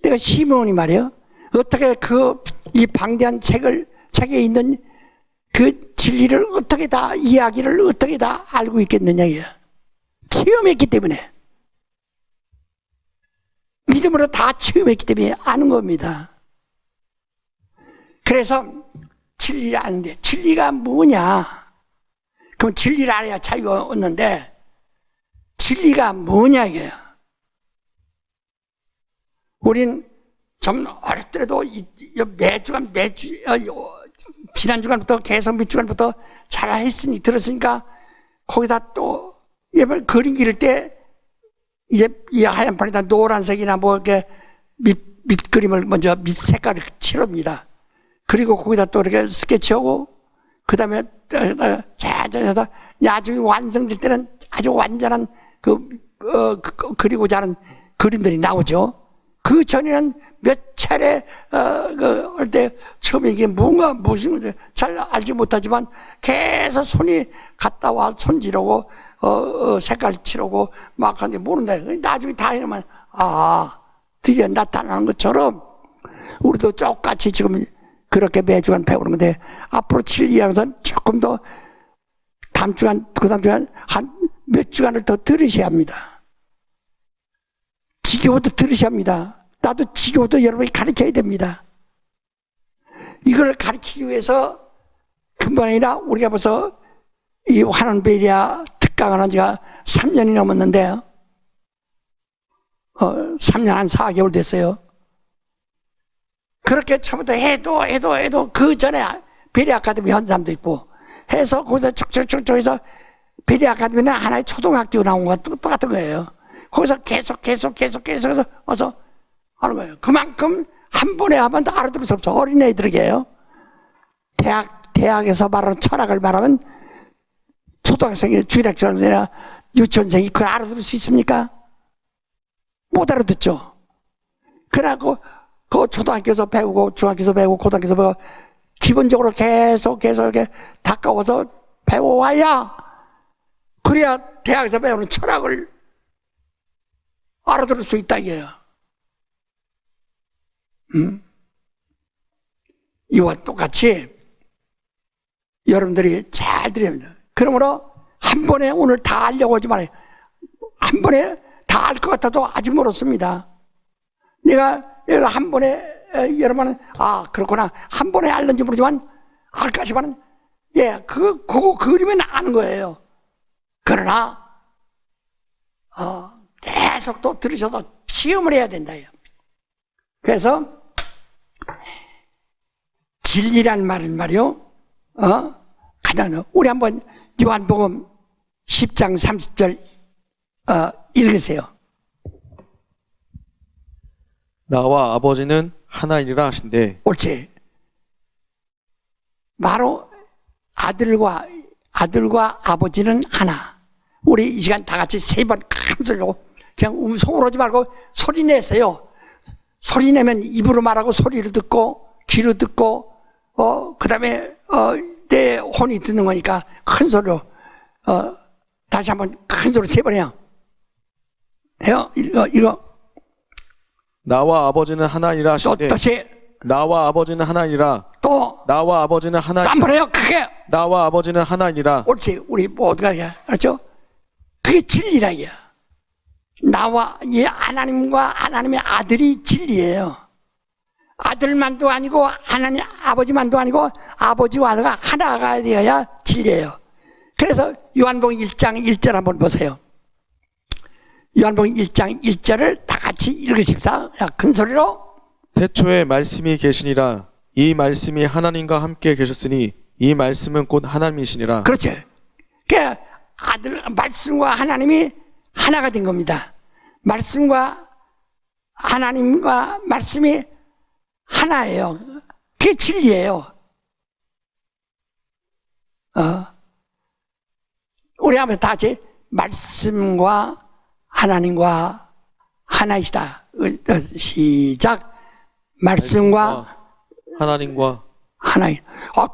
내가 시몬이 말이에요. 어떻게 이 방대한 책에 있는 그 진리를 어떻게 다 이야기를 어떻게 다 알고 있겠느냐예요. 체험했기 때문에. 믿음으로 다 체험했기 때문에 아는 겁니다. 그래서 진리를 아는데 진리가 뭐냐? 그럼 진리를 알아야 자유가 얻는데 진리가 뭐냐 이게요. 우린 좀 어릴 때도 지난 주간부터 계속 몇 주간부터 잘 들었으니까 거기다 또 예를 그림 기를 때 이제 이 하얀 판에다 노란색이나 이렇게 밑그림을 먼저 밑 색깔을 칠합니다. 그리고 거기다 또 이렇게 스케치하고 그 다음에 나중에 완성될 때는 아주 완전한 그리고자 하는 그림들이 나오죠. 그 전에는 몇 차례 할 때 처음에 이게 무슨 건지 잘 알지 못하지만 계속 손이 갔다 와 손질하고 색깔 칠하고 막 하는데 모른다. 나중에 다 해놓으면 드디어 나타나는 것처럼 우리도 똑같이 지금 그렇게 매주간 배우는 건데 앞으로 7일하면서 조금 더 다음 주간 그 다음 주간 한 몇 주간을 더 들으셔야 합니다. 지겨워도 들으셔야 합니다. 나도 지겨워도 여러분이 가르쳐야 됩니다. 이걸 가르치기 위해서 금방 아니라 우리가 벌써 이 환원베리아 특강을 한 지가 3년이 넘었는데 3년 한 4개월 됐어요. 그렇게 처음부터 해도 그 전에 베리아 아카데미 한 사람도 있고 해서 거기서 쭉쭉쭉 해서 베리아 아카데미는 하나의 초등학교 나온 것과 똑같은 거예요. 거기서 계속 와서 하는 거예요. 그만큼 한 번에 하면 알아들을 수 없어. 어린애들에게요. 대학에서 말하는 철학을 말하면 초등학생이 주일학생이나 유치원생이 그걸 알아들을 수 있습니까? 못 알아듣죠. 그래갖고 그 초등학교에서 배우고 중학교에서 배우고 고등학교에서 배우고 기본적으로 계속 이렇게 닦아와서 배워와야 그래야 대학에서 배우는 철학을 알아들을 수 있다 이게요. 이와 똑같이 여러분들이 잘 들어야 합니다. 그러므로 한 번에 오늘 다 알려고 하지 말아요. 한 번에 다 알 것 같아도 아직 멀었습니다. 내가 한 번에 여러분은 그렇구나 한 번에 알는지 모르지만 알까 싶으면 예, 그거 그리면 아는 거예요. 그러나, 계속 또 들으셔서 시험을 해야 된다요. 그래서, 진리란 말은 말이요, 가장, 우리 한번 요한복음 10장 30절, 읽으세요. 나와 아버지는 하나이니라 하신대. 옳지. 바로 아들과 아버지는 하나. 우리 이 시간 다 같이 세 번 큰 소리로 그냥 속으로 하지 말고 소리 내세요. 소리 내면 입으로 말하고 소리를 듣고 귀로 듣고 그 다음에 내 혼이 듣는 거니까 큰 소리로 다시 한번 큰 소리로 세 번 해요. 해요? 읽어. 나와 아버지는 하나이니라 하신대. 또 다시. 나와 아버지는 하나이니라. 또. 나와 아버지는 하나이니라. 한 번 해요. 크게. 나와 아버지는 하나이니라. 옳지. 우리 모두가 알았죠? 그게 진리라 이야. 나와 이 하나님과 하나님의 아들이 진리예요. 아들만도 아니고 하나님 아버지만도 아니고 아버지와 아들가 하나가 되어야 진리예요. 그래서 요한복음 1장 1절 한번 보세요. 요한복음 1장 1절을 다 같이 읽으십사. 큰 소리로. 태초에 말씀이 계시니라. 이 말씀이 하나님과 함께 계셨으니 이 말씀은 곧 하나님이시니라. 그렇죠. 그 말씀과 하나님이 하나가 된 겁니다. 말씀과 하나님과 말씀이 하나예요. 그게 진리예요. 우리 한번 다 같이 말씀과 하나님과 하나이시다. 시작. 말씀과 하나님과 하나이.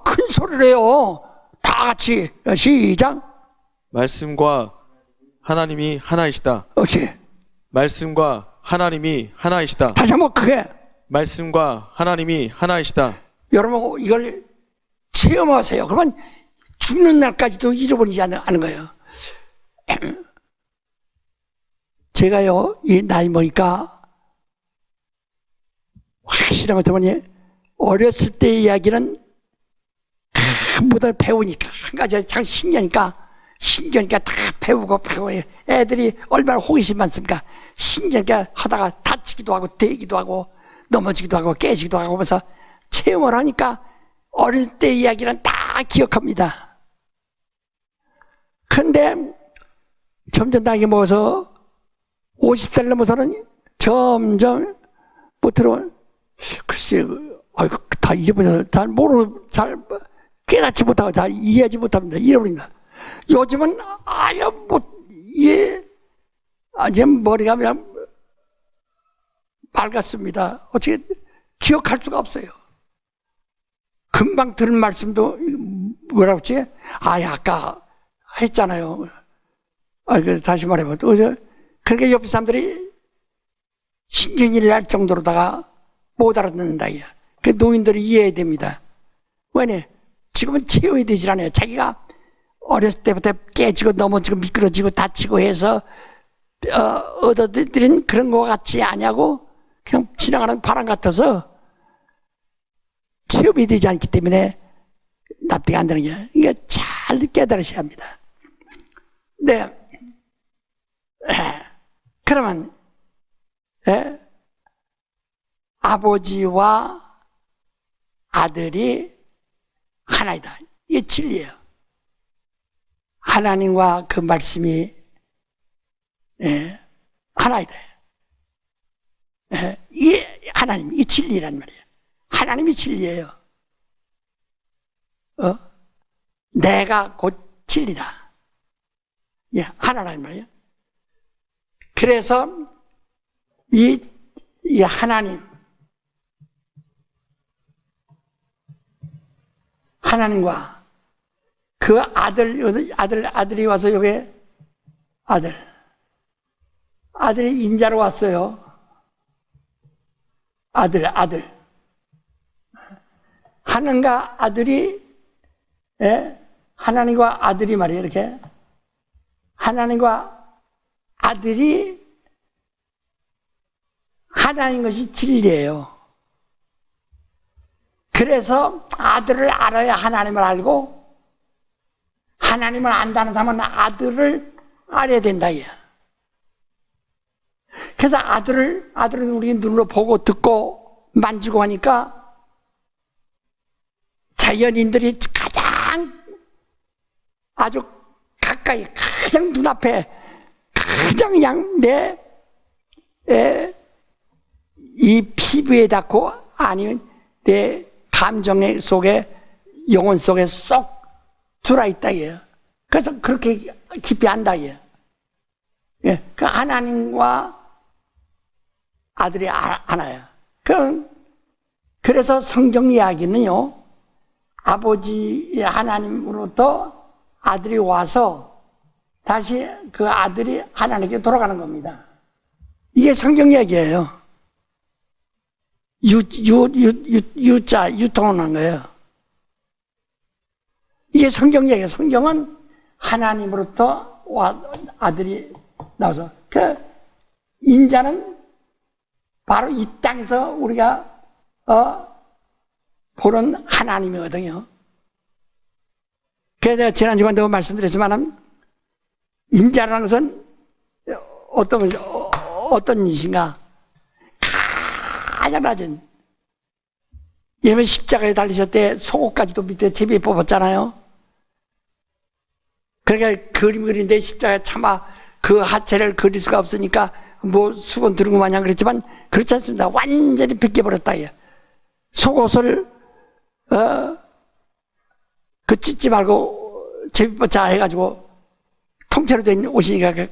큰 소리를 해요. 다 같이 시작. 말씀과 하나님이 하나이시다. 그렇지. 말씀과 하나님이 하나이시다. 다시 한번 크게. 말씀과 하나님이 하나이시다. 여러분 이걸 체험하세요. 그러면 죽는 날까지도 잊어버리지 않는 거예요. 제가요, 이 나이 먹으니까 확실한 것 때문에 어렸을 때의 이야기는 모두 배우니까 한 가지 참 신기하니까 다 배우고 애들이 얼마나 호기심 많습니까? 신기하니까 하다가 다치기도 하고 되기도 하고 넘어지기도 하고 깨지기도 하고 하면서 체험을 하니까 어릴 때 이야기는 다 기억합니다. 그런데 점점 나이가 먹어서 50살 넘어서는 점점 못들어 글쎄 다 잊어버려서 잘 모르고 잘 깨닫지 못하고 다 이해하지 못합니다. 잃어버립니다. 요즘은 아예 못 이해 아주 머리가 그냥 맑았습니다. 어떻게 기억할 수가 없어요. 금방 들은 말씀도 뭐라고 했지? 아까 했잖아요. 다시 말해봐. 그렇게 옆 사람들이 신경이 날 정도로다가 못 알아듣는다. 그 노인들이 이해해야 됩니다. 왜냐? 지금은 체험이 되질 않아요. 자기가 어렸을 때부터 깨지고 넘어지고 미끄러지고 다치고 해서 얻어들인 그런 거 같지 않냐고 그냥 지나가는 바람 같아서 체험이 되지 않기 때문에 납득이 안 되는 거예요. 이게 잘 깨달으셔야 합니다. 네. 그러면 아버지와 아들이 하나이다. 이게 진리예요. 하나님과 그 말씀이 하나이다. 이게 하나님, 이게 진리란 말이에요. 하나님이 진리예요. 내가 곧 진리다. 예, 하나란 말이에요. 그래서 이 하나님과 그 아들이 와서 여기 아들이 인자로 왔어요. 아들. 하나님과 아들이, 하나님과 아들이 말이에요, 이렇게. 하나님과 아들이 하나인 것이 진리예요. 그래서 아들을 알아야 하나님을 알고, 하나님을 안다는 사람은 아들을 알아야 된다. 그래서 아들은 우리 눈으로 보고 듣고 만지고 하니까 자연인들이 가장 아주 가까이, 가장 눈앞에, 가장 그냥 이 피부에 닿고 아니면 내 감정 속에, 영혼 속에 쏙 들어있다. 그래서 그렇게 깊이 안다. 그 하나님과 아들이 하나야. 그래서 성경 이야기는요, 아버지 하나님으로부터 아들이 와서 다시 그 아들이 하나님께 돌아가는 겁니다. 이게 성경 이야기예요. 유통하는 거예요. 이게 성경 이야기예요. 성경은 하나님으로부터 아들이 나와서, 그 인자는 바로 이 땅에서 우리가 보는 하나님이거든요. 그래서 제가 지난주에도 말씀드렸지만, 인자라는 것은 어떤 이신가? 가장 낮은, 예를 십자가에 달리셨을 때 속옷까지도 밑에 제비에 뽑았잖아요. 그러니까 그림 그리는데 십자가에 차마 그 하체를 그릴 수가 없으니까 뭐 수건 들은 것 마냥 그랬지만 그렇지 않습니다. 완전히 벗겨버렸다. 속옷을 그 찢지 말고 제비뽑자 해가지고 통째로 된 옷이니까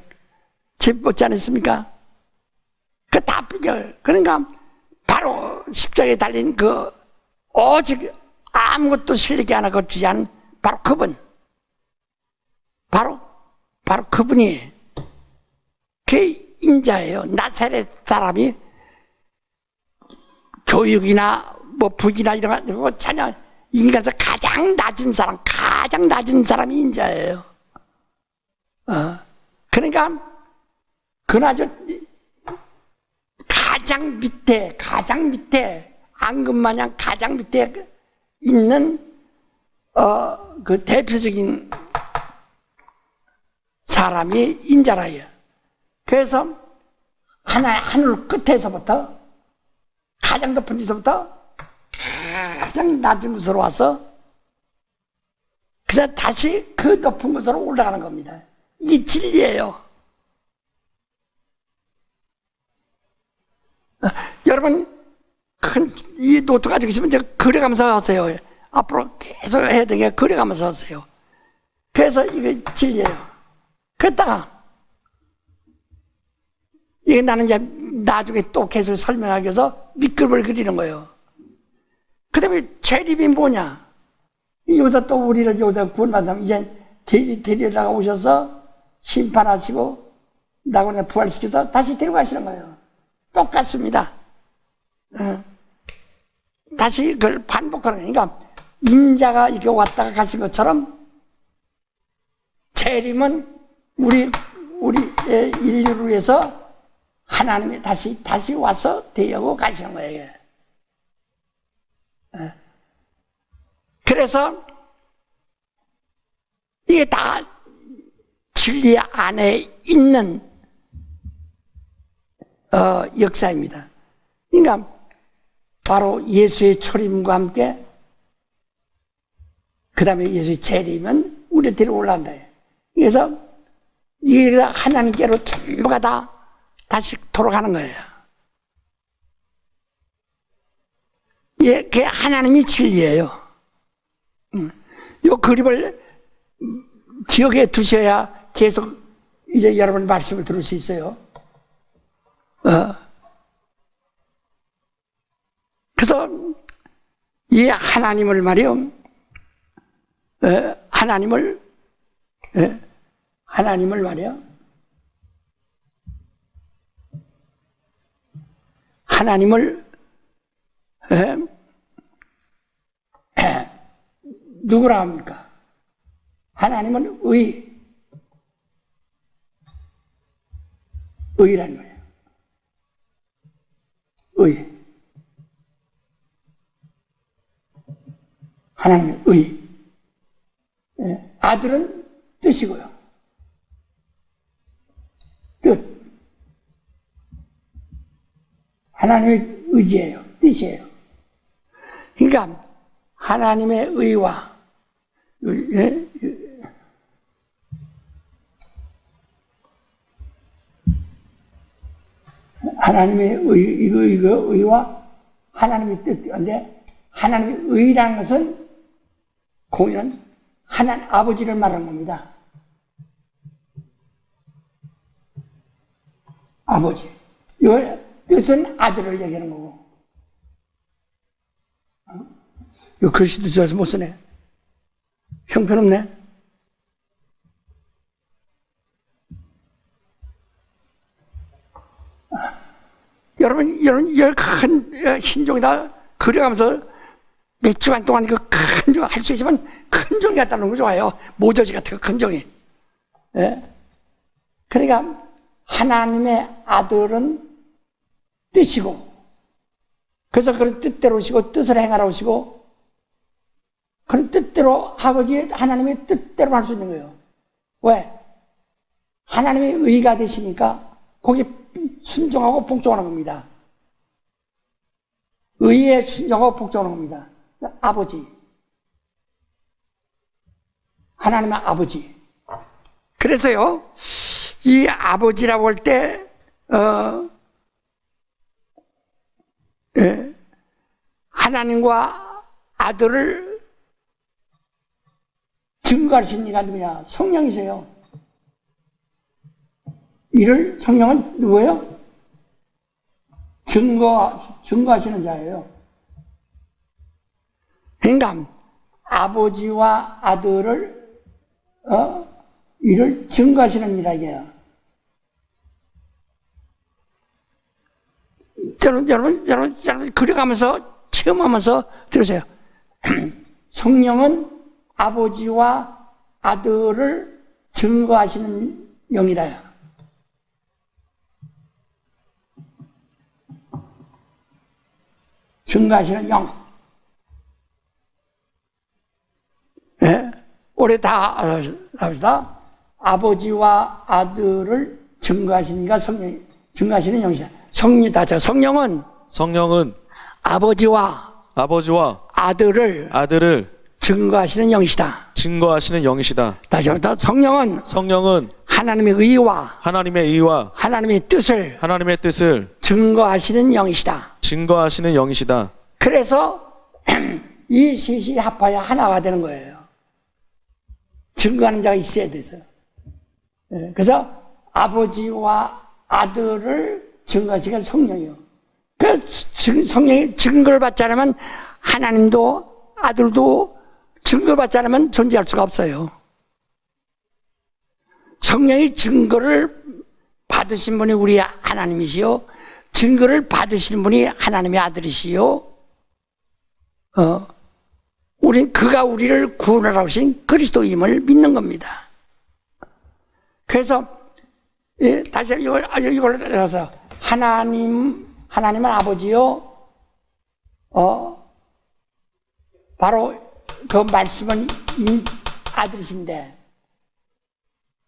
제비뽑지 않았습니까? 그 다 벗겨. 그러니까 바로 십자가에 달린 그 오직 아무것도 실리지 않아 거치지 않은 바로 그분, 바로 그분이 그 인자예요. 나사렛 사람이 교육이나 뭐 부귀나 이런 거 전혀, 인간에서 가장 낮은 사람이 인자예요. 그러니까 그나저 가장 밑에 앙금마냥 가장 밑에 있는 그 대표적인 사람이 인자라요. 그래서 하늘 끝에서부터 가장 높은 데서부터 가장 낮은 곳으로 와서 그래서 다시 그 높은 곳으로 올라가는 겁니다. 이게 진리예요. 여러분 이 노트 가지고 있으면 이제 그려가면서 하세요. 앞으로 계속 해야 되게 그려가면서 하세요. 그래서 이게 진리예요. 그랬다가 이게 나는 이제 나중에 또 계속 설명하기 위해서 밑그림을 그리는 거예요. 그 다음에 재림이 뭐냐? 여기다 또 우리를 여기다 구원받으면 이제 데리다가 오셔서 심판하시고 나그네 부활시켜서 다시 데려가시는 거예요. 똑같습니다. 다시 그걸 반복하는 거예요. 그러니까 인자가 이렇게 왔다가 가신 것처럼 재림은 우리의 인류를 위해서 하나님이 다시 와서 대하고 가시는 거예요. 그래서 이게 다 진리 안에 있는 역사입니다. 그러니까 바로 예수의 초림과 함께 그 다음에 예수의 재림은 우리 데리고 올라간다. 그래서 이게 하나님께로 전부가 다 다시 돌아가는 거예요. 예, 그게 하나님이 진리예요. 이 그림을 기억해 두셔야 계속 이제 여러분 말씀을 들을 수 있어요. 그래서 이 하나님을 말이요, 하나님을 말이요, 하나님을 누구라 합니까? 하나님은 의라는 거예요. 의. 하나님의 의. 아들은 뜻이고요. 뜻. 하나님의 의지예요. 뜻이에요. 그러니까 하나님의 의와 하나님의 의와 하나님의 뜻인데, 하나님의 의라는 것은 공의는 하나님 아버지를 말하는 겁니다. 아버지. 이 뜻은 아들을 얘기하는 거고. 이 글씨도 저서 못 쓰네. 형편없네. 여러분, 이 큰 흰종이다 그려가면서 몇 주간 동안 그 큰 종 할 수 있으면 큰 종이 갖다 놓은 거 좋아요. 모저지 같은 큰 종이. 예? 그러니까 하나님의 아들은 뜻이고, 그래서 그런 뜻대로 오시고 뜻을 행하러 오시고, 그런 뜻대로 아버지 하나님의 뜻대로 할 수 있는 거예요. 왜? 하나님의 의가 되시니까 거기 순종하고 복종하는 겁니다. 의에 순종하고 복종하는 겁니다. 아버지. 하나님의 아버지. 그래서요, 이 아버지라고 할 때, 하나님과 아들을 증거하신 이가 누구냐? 성령이세요. 이를 성령은 누구예요? 증거하시는 자예요. 그러니까 아버지와 아들을 이를 증거하시는 이라 이게요. 여러분 그려가면서 체험하면서 들으세요. 성령은 아버지와 아들을 증거하시는 영이라요. 증거하시는 영. 예? 우리 다 합시다. 아버지와 아들을 증거하시니까 성령, 증거하시는 영이다. 성령은 아버지와 아들을 증거하시는 영이시다. 증거하시는 영이시다. 다시 한번 더. 성령은 하나님의 의와 하나님의 뜻을 증거하시는 영이시다. 그래서 이 셋이 합하여 하나가 되는 거예요. 증거하는 자가 있어야 돼서. 그래서 아버지와 아들을 증거하시는 성령이요. 그 성령이 증거를 받지 않으면 하나님도 아들도 증거를 받지 않으면 존재할 수가 없어요. 성령이 증거를 받으신 분이 우리 하나님이시요, 증거를 받으시는 분이 하나님의 아들이시요, 그가 우리를 구원하러 오신 그리스도임을 믿는 겁니다. 그래서 다시 이걸 따라서 하나님은 아버지요, 바로 그 말씀은 아들이신데,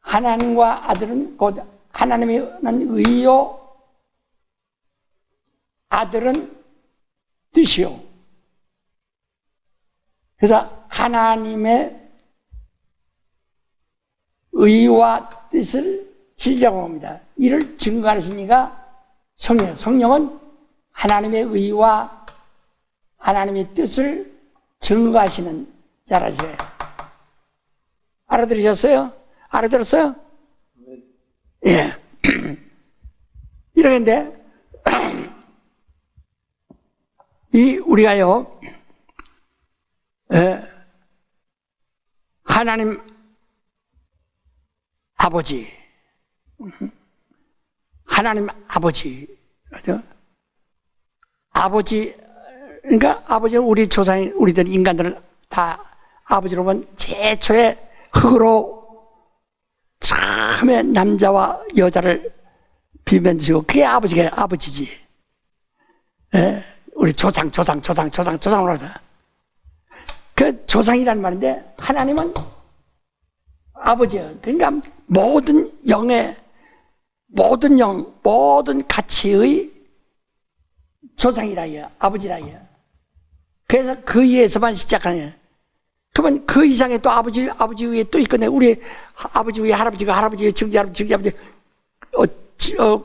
하나님과 아들은 곧 하나님의 의요, 아들은 뜻이요. 그래서 하나님의 의와 뜻을 지으려고 합니다. 이를 증거하시니까 성령. 성령은 하나님의 의와 하나님의 뜻을 증거하시는 자라세요. 알아들으셨어요? 알아들었어요? 예. 이러는데, 우리가요, 하나님 아버지, 하나님 아버지, 그죠? 아버지, 그러니까 아버지는 우리 조상이, 우리들 인간들은 다 아버지로 보면 최초의 흙으로 처음에 남자와 여자를 비변지고, 그게 아버지지. 예? 우리 조상으로 하다. 그 조상이라는 말인데, 하나님은 아버지요. 그러니까 모든 영의, 모든 영, 모든 가치의 조상이라요. 아버지라요. 그래서 그 위에서만 시작하는. 그러면 그 이상의 또 아버지 위에 또 있거든요. 우리 아버지 위에 할아버지가, 할아버지 위에 증지할아버지, 증지할아버지,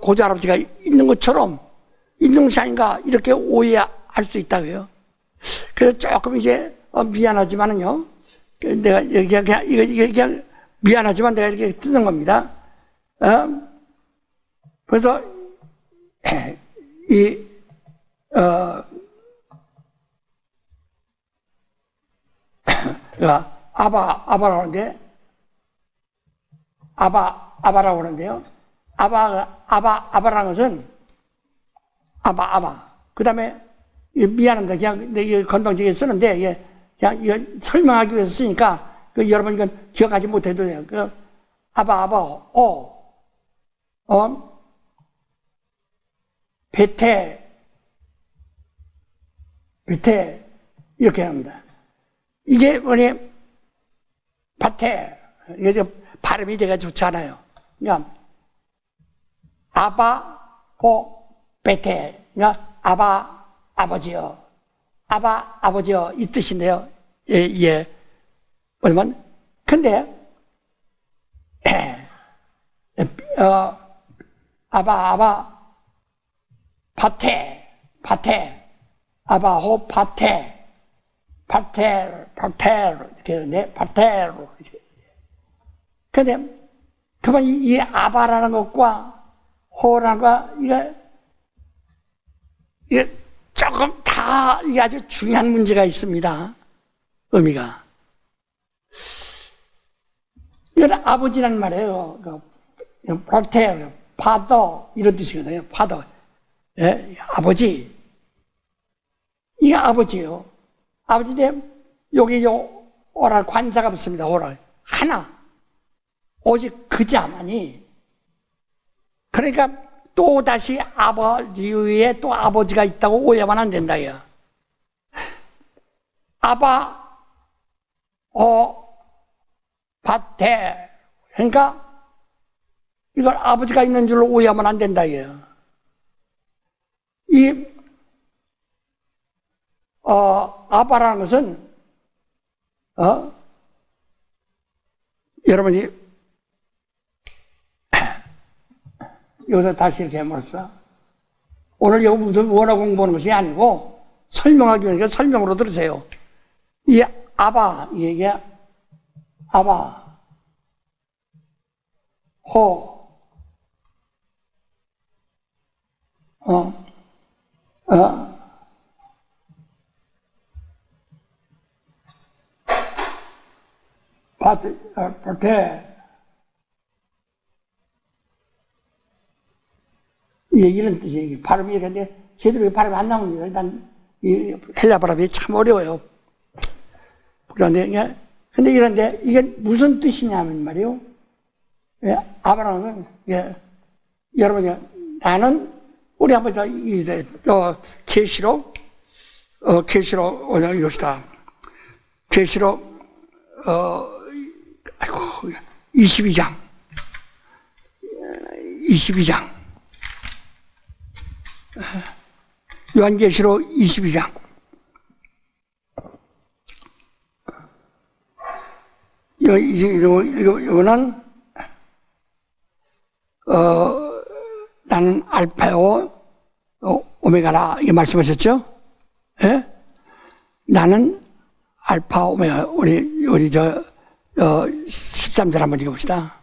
고조할아버지가 있는 것처럼 있는 것이 아닌가, 이렇게 오해할 수 있다고요. 그래서 조금 이제 미안하지만은요, 내가 이게 그냥 미안하지만 내가 이렇게 듣는 겁니다. 그래서 아바라고 하는데, 아바라고 하는데요. 아바라는 것은, 그 다음에, 미안합니다. 그냥, 내 건방지게 쓰는데, 이게, 그냥, 이거 설명하기 위해서 쓰니까, 여러분 이건 기억하지 못해도 돼요. 베테, 이렇게 합니다. 이게 뭐니, 밭에, 이게 발음이 되게 좋지 않아요. 그러니까, 베테. 그러니까, 아버지요. 아버지요. 이 뜻인데요. 예. 뭐냐면, 근데, 밭에, 아바호 밭에, 이렇게 하는데, 밭에로. 근데, 그러면 이 아바라는 것과 호라는 거, 이게 조금 다, 이게 아주 중요한 문제가 있습니다. 의미가. 이건 아버지란 말이에요. 밭에, 파더, 이런 뜻이거든요. 파더. 예, 아버지. 이게 아버지예요. 아버지인데, 여기 오랄 관사가 붙습니다. 오랄. 하나. 오직 그자만이. 그러니까 또 다시 아버지 위에 또 아버지가 있다고 오해하면 안 된다. 밭에. 그러니까 이걸 아버지가 있는 줄로 오해하면 안 된다. 아바라는 것은, 여러분이, 여기서 다시 이렇게 해버렸어. 오늘 여기 무슨 원어 공부하는 것이 아니고, 설명하기 위해서 설명으로 들으세요. 이 이게, 밭에, 이런 뜻이에요. 발음이 이런데, 제대로 발음이 안 나옵니다. 일단, 이 헬라 발음이 참 어려워요. 그런데, 근데 이런데, 이게 무슨 뜻이냐면 말이요. 아브라함은, 여러분이, 나는, 우리 한번 계시록, 이것이다. 계시록, 22장. 요한계시록 22장. 이거는, 나는 알파요, 오메가라, 이게 말씀하셨죠? 예? 나는 알파, 오메가, 우리 13절 한번 읽어봅시다.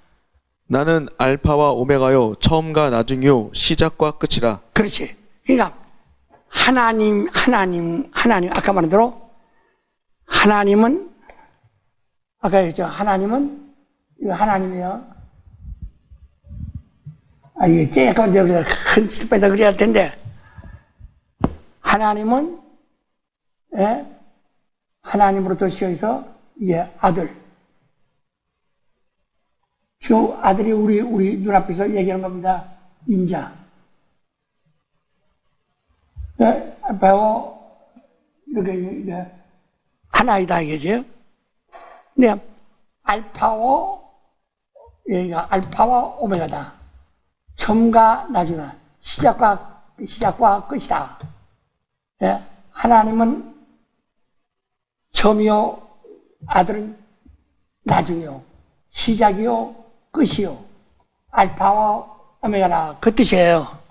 나는 알파와 오메가요, 처음과 나중이요, 시작과 끝이라. 그렇지. 그러니까, 하나님, 아까 말한 대로, 하나님은, 아까 했죠. 하나님은, 이거 하나님이요. 이게 쬐끔 여기서 큰 칠배다 그래야 할 텐데, 하나님은, 하나님으로부터 시작해서, 아들. 지금 아들이 우리 눈앞에서 얘기하는 겁니다. 인자. 배워, 이렇게, 하나이다, 이게죠. 근데, 알파오, 여기가 알파와 오메가다. 처음과 나중이다. 시작과 끝이다. 예? 하나님은 처음이요, 아들은 나중이요, 시작이요, 끝이요, 알파와 오메가다. 그 뜻이에요.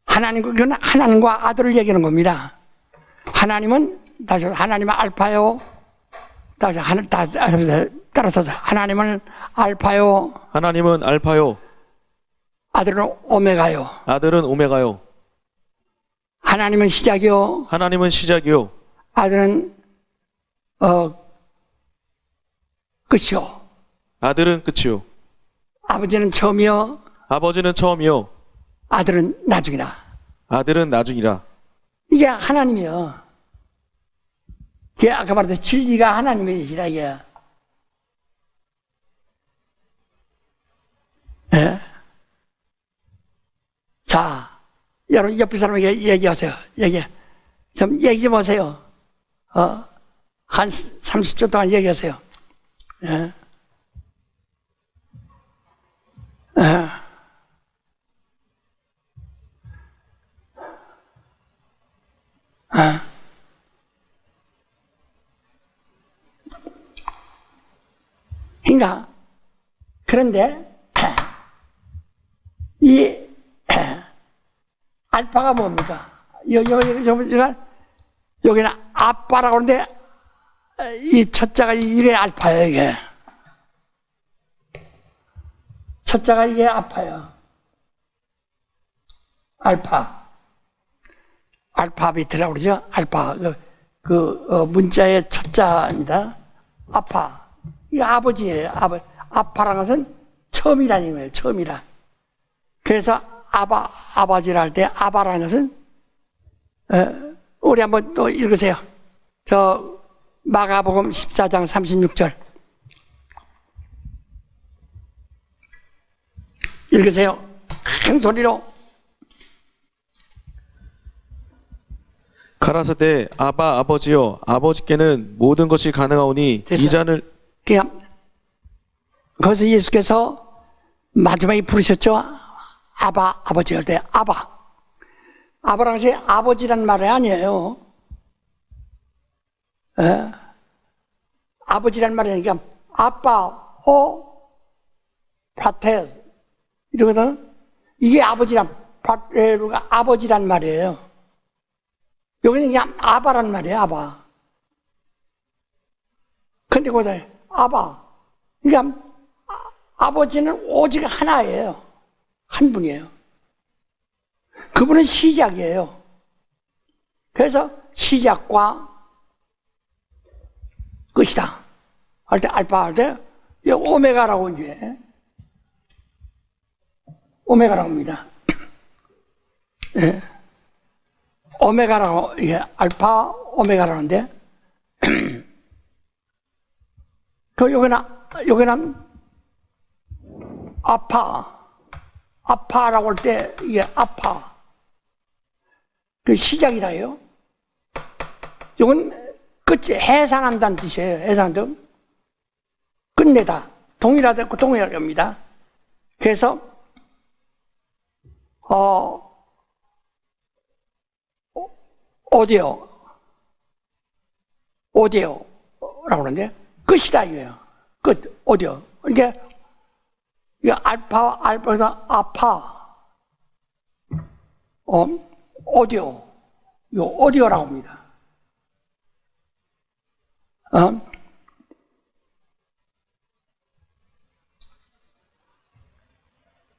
그건 하나님과 아들을 얘기하는 겁니다. 하나님은 알파요. 따라서 하나님은 알파요. 하나님은 알파요. 아들은 오메가요. 아들은 오메가요. 하나님은 시작이요. 하나님은 시작이요. 아들은 끝이요. 아들은 끝이요. 아버지는 처음이요. 아버지는 처음이요. 아들은 나중이다. 아들은 나중이라. 이게 하나님이요. 이게 아까 말했듯이 진리가 하나님이시라 이게. 예. 자, 여러분 옆에 사람에게 얘기하세요. 좀 얘기 좀 하세요. 한 30초 동안 얘기하세요. 예. 예. 그러니까 그런데 이 알파가 뭡니까? 여기는 아빠라고 하는데 이 첫자가 이게 알파예요. 이게 첫자가 이게 아파요. 알파비트라고 그러죠. 알파 문자의 첫자입니다. 아파. 이게 아버지예요. 아파라는 것은 처음이라는 거예요. 처음이라. 그래서 아버지라 할 때 아바라는 것은 우리 한번 또 읽으세요. 저 마가복음 14장 36절 읽으세요. 큰 소리로. 가라사대 아버지여 아버지께는 모든 것이 가능하오니 됐어요. 이 잔을. 그냥 거기서 예수께서 마지막에 부르셨죠. 아버지 할 때 아바라는 것이 아버지란 말이 아니에요. 예? 아버지란 말이 아니라 아빠, 프라테 이러거든. 이게 프라테가 아버지란 말이에요. 여기는 그냥 아바란 말이에요. 아바. 근데 거기다 그러니까 아버지는 오직 하나예요. 한 분이에요. 그분은 시작이에요. 그래서 시작과 끝이다 할 때 알파 할 때 오메가라고 이제 오메가라고 합니다. 예. 오메가라고 이게 알파 오메가라는데 여기는 아파라고 할 때 이게 아파 그 시작이라요. 이건 끝이 해산한다는 뜻이에요. 해산한다. 끝내다. 동일하다. 동일하게 합니다. 그래서 오디오라고 하는데 끝이다 이거예요. 끝. 오디오. 이게 알파에서 아파. 오디오. 요 오디오라고 합니다.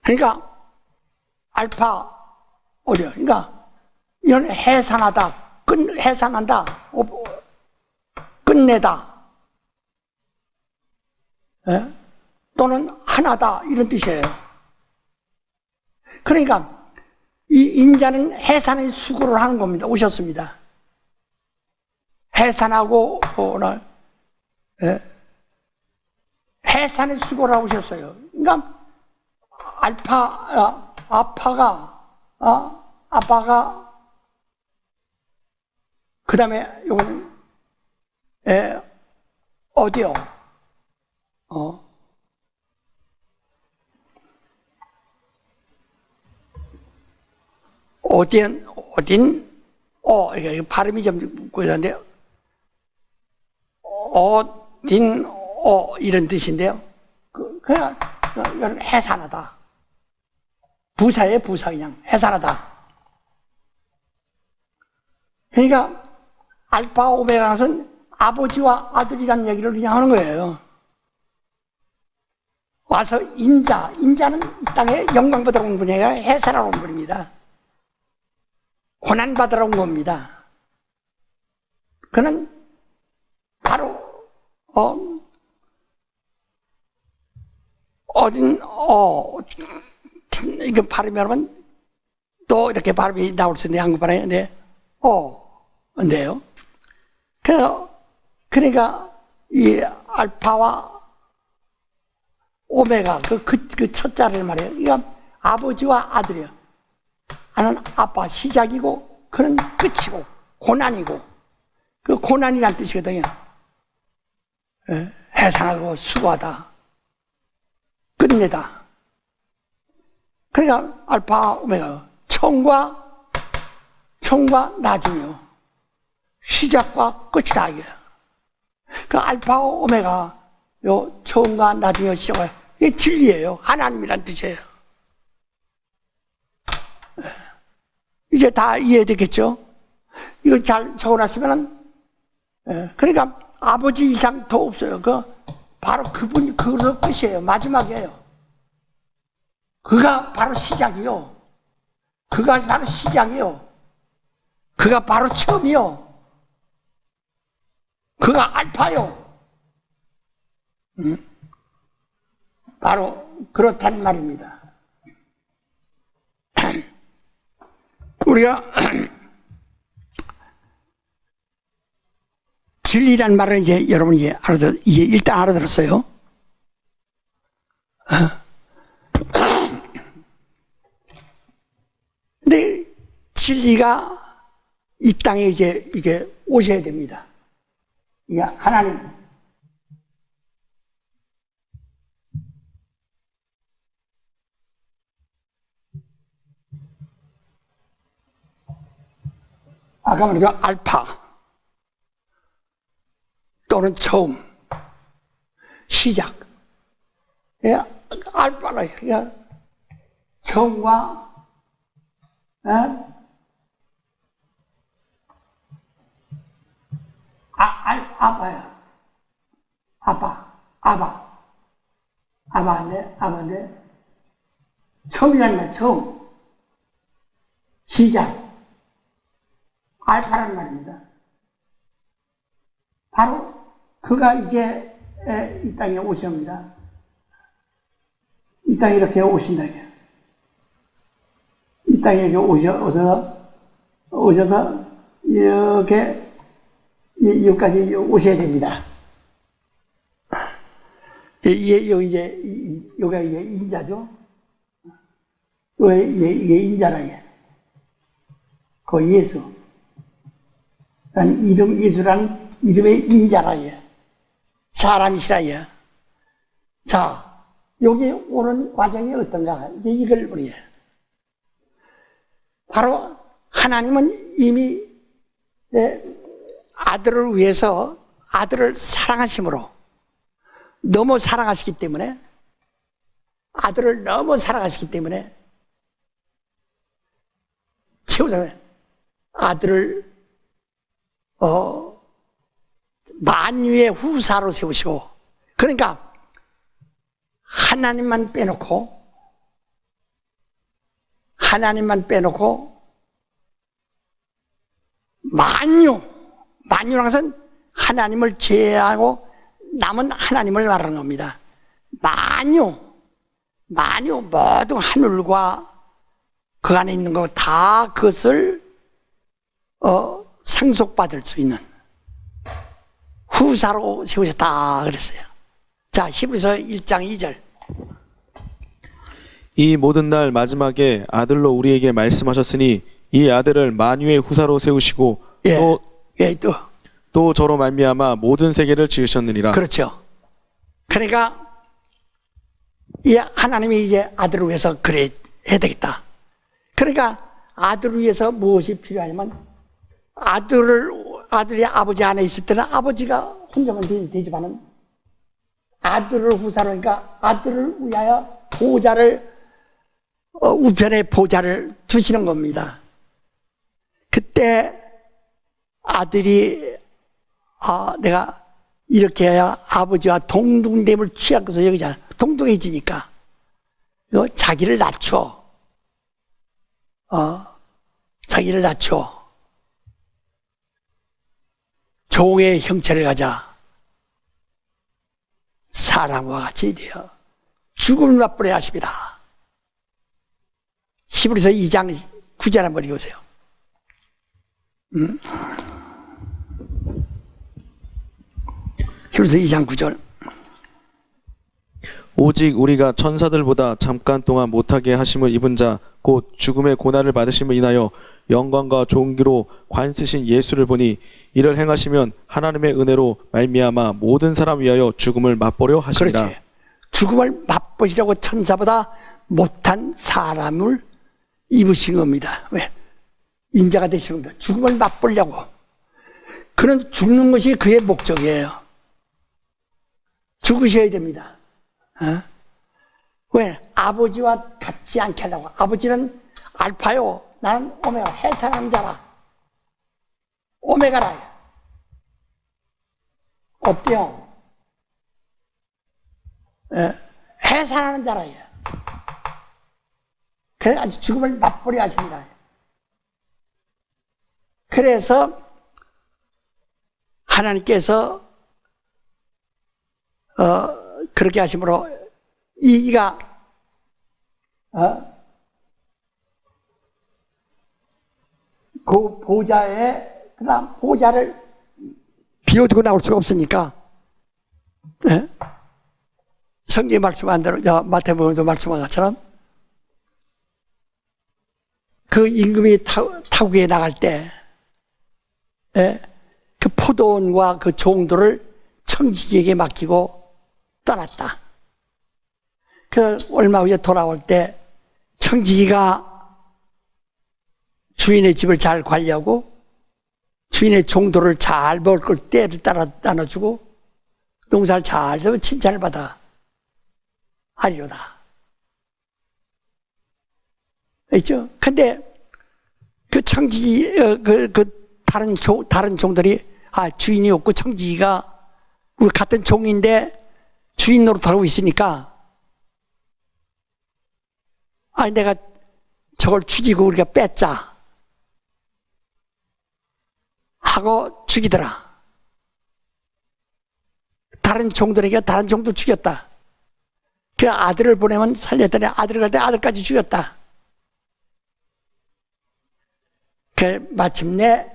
그러니까 알파 오디오. 그러니까 이건 해산하다. 해산한다. 끝내다. 예? 또는 하나다 이런 뜻이에요. 그러니까 이 인자는 해산의 수고를 하는 겁니다. 오셨습니다. 해산하고 해산의 수고를 하고 오셨어요. 그러니까 아빠가 그 다음에 요거는 오디오 이게 발음이 좀 고요한데요. 이런 뜻인데요. 그냥 해산하다. 부사예요, 부사. 그냥 해산하다. 그러니까 알파 오메가 것은 아버지와 아들이라는 얘기를 그냥 하는 거예요. 와서 인자는 이 땅에 영광 받으러 온 분이 아니라 해산하러 온 분입니다. 고난 받으러 온 겁니다. 그는 바로 이거 발음하면 또 이렇게 발음이 나올 수 있는데 한국 발음에 근데요. 그러니까 이 알파와 오메가 그 첫자를 말이에요. 그러니까 아버지와 아들이요. 하나는 아빠 시작이고 그는 끝이고 고난이고 그 고난이란 뜻이거든요. 해산하고 수고하다. 끝내다. 그러니까 알파 오메가 처음과 나중이요. 시작과 끝이다 이게. 그 알파 오메가 요 처음과 나중에 시작과 이게 진리예요. 하나님이란 뜻이에요. 이제 다 이해되겠죠? 이거 잘 적어놨으면은 그러니까 아버지 이상 더 없어요. 바로 그분이 그로 끝이에요. 마지막이에요. 그가 바로 시작이요. 그가 바로 시작이요. 그가 바로 처음이요. 그가 알파요. 바로 그렇단 말입니다. 우리가 진리란 말을 이제 여러분이 이제 일단 알아들었어요. 근데 진리가 이 땅에 이제 이게 오셔야 됩니다. 이게 하나님. 아까 말했죠. 알파. 또는 처음. 시작. 알파라. 처음과 아빠야. 아빠인데. 처음이라는 말, 처음. 시작. 알파라는 말입니다. 바로 그가 이제 이 땅에 오십니다. 이 땅에 이렇게 오신다. 이 땅에 이렇게 오셔서 이렇게 여기까지 오셔야 됩니다. 여기가 이제 인자죠. 이게 인자라 그 예수. 예수라는 이름의 인자라 사람이시라 자, 여기 오는 과정이 어떤가? 이제 이걸 우리가 바로 하나님은 이미 아들을 위해서 아들을 사랑하심으로 너무 사랑하시기 때문에 채우잖아요. 아들을 만유의 후사로 세우시고 그러니까 하나님만 빼놓고 만유라는 것은 하나님을 제외하고 남은 하나님을 말하는 겁니다. 만유 모든 하늘과 그 안에 있는 거 다 그것을 상속받을 수 있는 후사로 세우셨다 그랬어요. 자, 히브리서 1장 2절. 이 모든 날 마지막에 아들로 우리에게 말씀하셨으니 이 아들을 만유의 후사로 세우시고 또 저로 말미암아 모든 세계를 지으셨느니라. 그렇죠. 그러니까 이 하나님이 이제 아들을 위해서 그래 해야 되겠다. 그러니까 아들을 위해서 무엇이 필요하냐면 아들이 아버지 안에 있을 때는 아버지가 혼자만 되지만은 아들을 후사로 하니까 아들을 위하여 보좌를 우편에 보좌를 두시는 겁니다. 그때 아들이 내가 이렇게 해야 아버지와 동등됨을 취할 것을 여기잖아. 동등해지니까 자기를 낮춰. 자기를 낮춰. 종의 형체를 가자. 사람과 같이 되어 죽음을 맛보려 하십니다. 히브리서 2장 9절 한번 읽으세요. 히브리서 2장 9절. 오직 우리가 천사들보다 잠깐 동안 못하게 하심을 입은 자 곧 죽음의 고난을 받으심을 인하여 영광과 존귀로 관 쓰신 예수를 보니 이를 행하시면 하나님의 은혜로 말미암아 모든 사람 위하여 죽음을 맛보려 하시리라. 그렇지. 죽음을 맛보시려고 천사보다 못한 사람을 입으신 겁니다. 왜? 인자가 되신 겁니다. 죽음을 맛보려고. 그는 죽는 것이 그의 목적이에요. 죽으셔야 됩니다. 왜? 아버지와 같지 않게 하려고. 아버지는 알파요, 나는 오메가, 해산하는 자라. 오메가라. 없대요. 해산하는 자라예요. 그래서 아주 죽음을 맛보려 하십니다. 그래서 하나님께서 그렇게 하심으로 이가 그 보좌에 그다음 보좌를 비워두고 나올 수가 없으니까 성경에 말씀한 대로 마태복음에도 말씀한 것처럼 그 임금이 타국에 나갈 때 그 포도원과 그 종들을 청지기에게 맡기고 떠났다. 그 얼마 후에 돌아올 때 청지기가 주인의 집을 잘 관리하고 주인의 종들을 잘 먹을 걸 때를 따라 나눠주고 농사를 잘 하면 칭찬을 받아 하리로다. 있죠? 근데 그 청지기, 다른 종들이, 주인이 없고 청지기가 우리 같은 종인데 주인 노릇하고 있으니까, 내가 저걸 죽이고 우리가 뺐자. 하고 죽이더라. 다른 종들에게 다른 종도 죽였다. 그 아들을 보내면 살렸더니 아들을 갈 때 아들까지 죽였다. 그 마침내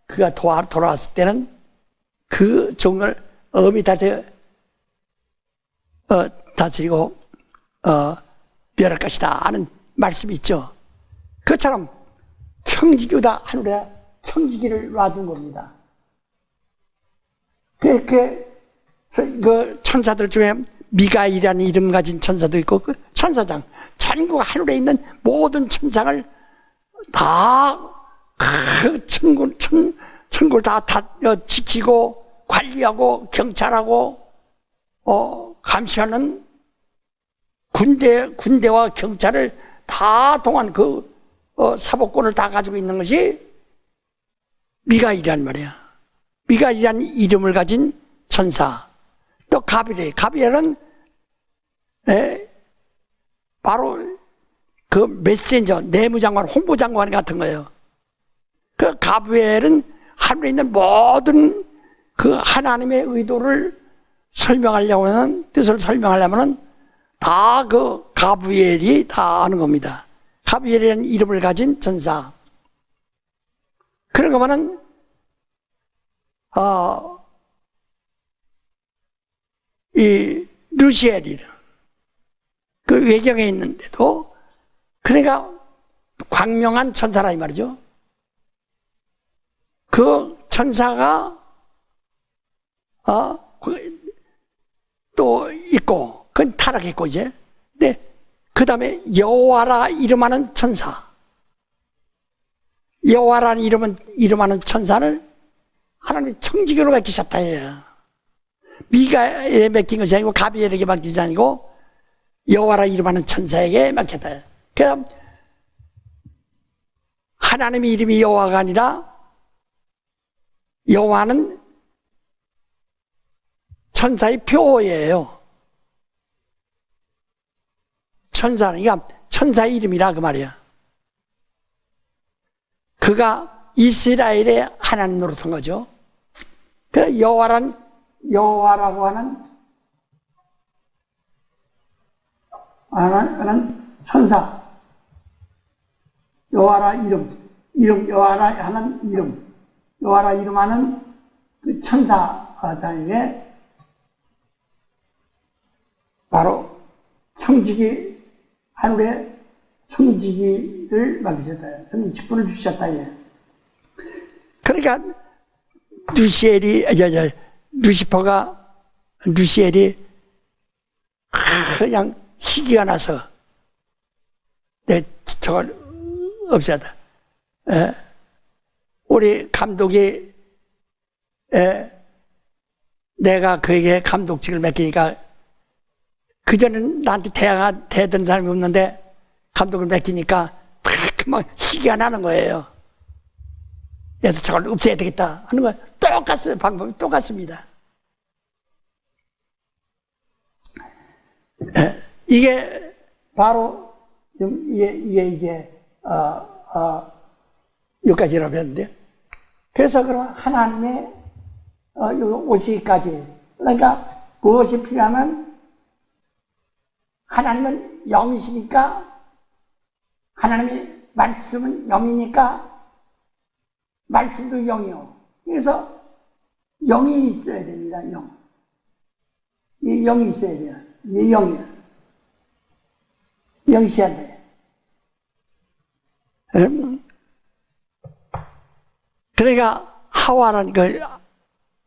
그가 돌아왔을 때는 그 종을 엄히 다스리고 멸할 것이다 하는 말씀이 있죠. 그처럼 청지기보다 하늘에 청지기를 놔둔 겁니다. 그 천사들 중에 미가일이라는 이름 가진 천사도 있고 그 천사장, 전국 하늘에 있는 모든 천상을 다 천국을 다 지키고 관리하고 경찰하고 감시하는 군대와 경찰을 다 동한 그 사법권을 다 가지고 있는 것이 미가일이란 말이야. 미가일이라는 이름을 가진 천사. 또 가브리엘은 바로 그 메신저, 내무장관, 홍보장관 같은 거예요. 그 가브리엘은 하늘에 있는 모든 그 하나님의 의도를 설명하려고 하는, 뜻을 설명하려면 다 그 가브리엘이 다 아는 겁니다. 가브리엘이라는 이름을 가진 천사. 그런 거면은 이 루시엘이 그 외경에 있는데도 그러니까 광명한 천사라 이 말이죠. 그 천사가 또 있고 그건 타락했고 이제. 근데 그 다음에 여호와라 이름하는 천사. 여호와라는 이름하는 천사를 하나님이 청지기로 맡기셨다 해요. 미가엘에 맡긴 것이 아니고 가비엘에게 맡기지 아니고 여호와라 이름하는 천사에게 맡겼다. 그래서 하나님의 이름이 여호와가 아니라 여호와는 천사의 표어예요. 천사는, 그러니까 천사의 이름이라 그 말이야. 그가 이스라엘의 하나님 노릇한 거죠. 그 여호와라고 하는 천사, 여호와라 여호와라 하는 여호와라 이름하는 그 천사장에게 바로 청지기, 하늘의 청지기를 맡기셨다. 그럼 직분을 주셨다. 그러니까 루시엘이 그냥 희기가 나서 저걸 없애다. 우리 감독이 내가 그에게 감독직을 맡기니까 그전엔 나한테 대던 사람이 없는데 감독을 맡기니까 막 희기가 나는 거예요. 그래서 저걸 없애야 되겠다 하는 거 똑같아요. 방법이 똑같습니다. 이게 바로 이게 이제 여기까지라고 했는데, 그래서 그럼 하나님의 오시기까지, 그러니까 무엇이 필요하면 하나님은 영이시니까, 하나님의 말씀은 영이니까 말씀도 영이요. 그래서 영이 있어야 됩니다. 이 영이 있어야 돼요. 이 영이야. 영이 있어야 돼. 그러니까 하와라는 그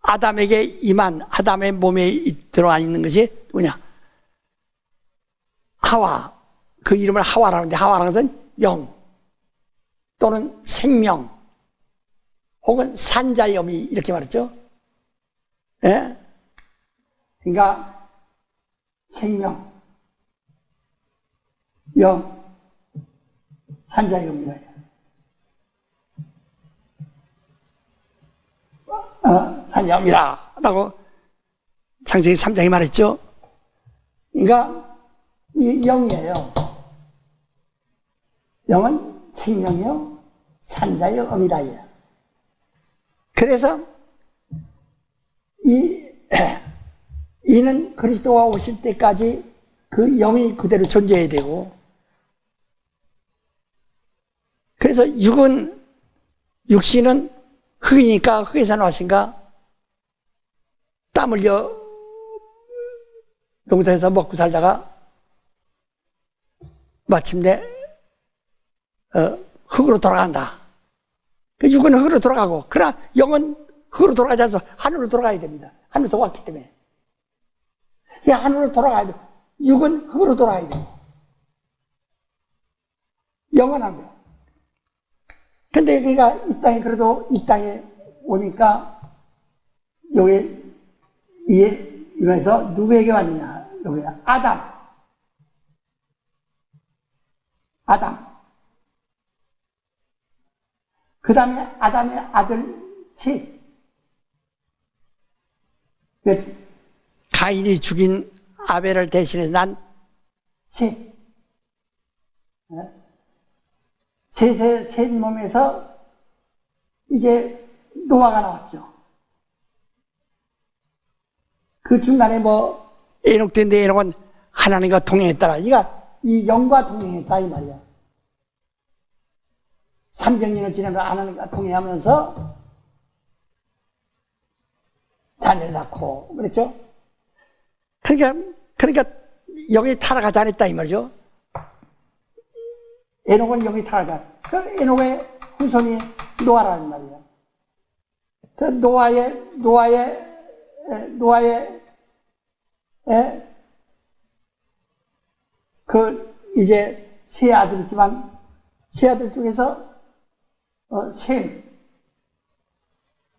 아담에게 임한, 아담의 몸에 들어와 있는 것이 뭐냐? 하와. 그 이름을 하와라는데, 하와라는 것은 영 또는 생명 혹은 산자염이 이렇게 말했죠. 예? 그러니까 생명, 영, 산자염이라. 산자염이라 라고 창세기 3장에 말했죠. 그러니까 이 영이에요. 영은 생명이요, 산자의 음이라요. 그래서 이는 그리스도가 오실 때까지 그 영이 그대로 존재해야 되고, 그래서 육신은 흙이니까 흙에서 나왔으니까 땀 흘려 농사에서 먹고 살다가 마침내 흙으로 돌아간다. 육은 흙으로 돌아가고, 그러나 영은 흙으로 돌아가지 않아서 하늘로 돌아가야 됩니다. 하늘에서 왔기 때문에. 하늘로 돌아가야 돼. 육은 흙으로 돌아가야 돼요. 영은 안 돼요. 근데 그러니까 그래도 이 땅에 오니까 이면서 누구에게 왔느냐? 여기 아담. 그 다음에 아담의 아들 셋. 가인이 죽인 아벨을 대신해 난 셋. 셋의 몸에서 이제 노아가 나왔죠. 그 중간에 에녹도 있는데 에녹은 하나님과 동행했더라. 이 영과 동행했다 이 말이야. 300년을 지나면서 하나님과 동행하면서 자녀를 낳고 그랬죠. 그러니까 영이 타락하지 않았다 이 말이죠. 에녹은 영이 타락하지 않았다. 그 에녹의 후손이 노아라는 말이야. 그 노아의 그 이제 세 아들 있지만 세 아들 중에서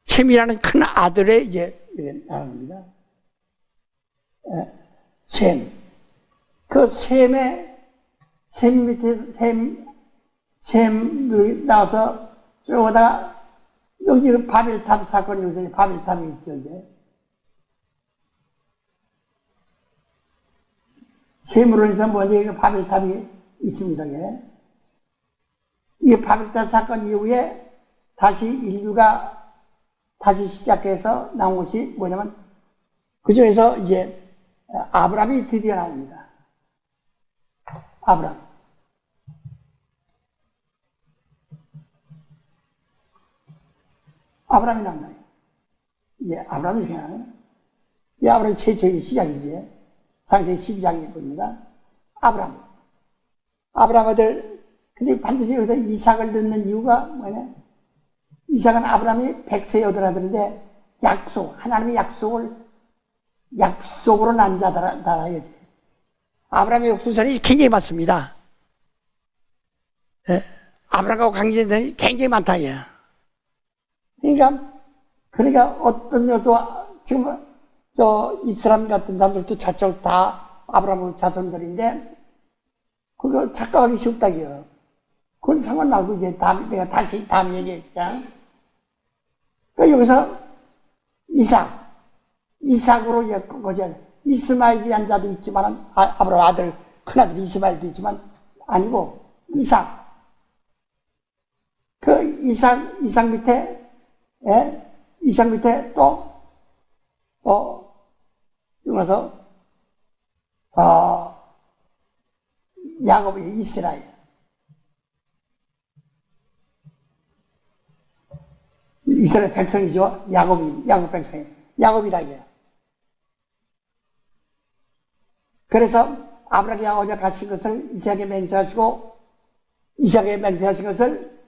셈이라는 큰 아들의 이제 나옵니다. 그 셈 밑에 셈 나와서 쭉 오다가 여기 바벨탑 사건이 요새 바벨탑이 있죠, 이제. 셈으로 해서 먼저 바벨탑이 있습니다, 이게. 이 바벨탑 사건 이후에 다시 인류가 다시 시작해서 나온 것이 뭐냐면, 그 중에서 이제 아브라함이 드디어 나옵니다. 아브라함이 나옵니다. 예, 아브라함이 이렇게 나와요. 이 아브라함이 최초의 시작이지. 창세기 12장에 봅니다. 아브라함 아들, 근데 반드시 여기서 이삭을 넣는 이유가 뭐냐? 이삭은 아브라함이 100세 여덟아들인데 하나님의 약속으로 난 자다 이거지. 아브라함의 후손이 굉장히 많습니다. 예? 아브라함하고 관계된 굉장히 많다, 예. 그러니까 어떤 여도 지금 이슬람 같은 사람들도 저쪽 다 아브라함 자손들인데 그거 착각하기 쉽다기요. 그건 상관나고 이제 내가 다음에 얘기할게요. 그러니까 여기서 이삭으로 이제 거죠. 이스마엘이라는 자도 있지만 아브라함 아들 큰아들 이스마엘도 있지만 아니고 이삭. 그 이삭 밑에 또 여기서 야곱이 이스라엘. 이스라엘 백성이죠. 야곱 백성이. 야곱이라 해요. 그래서 아브라함이 어제 가신 것을 이삭에게 맹세하시고, 이삭에게 맹세하신 것을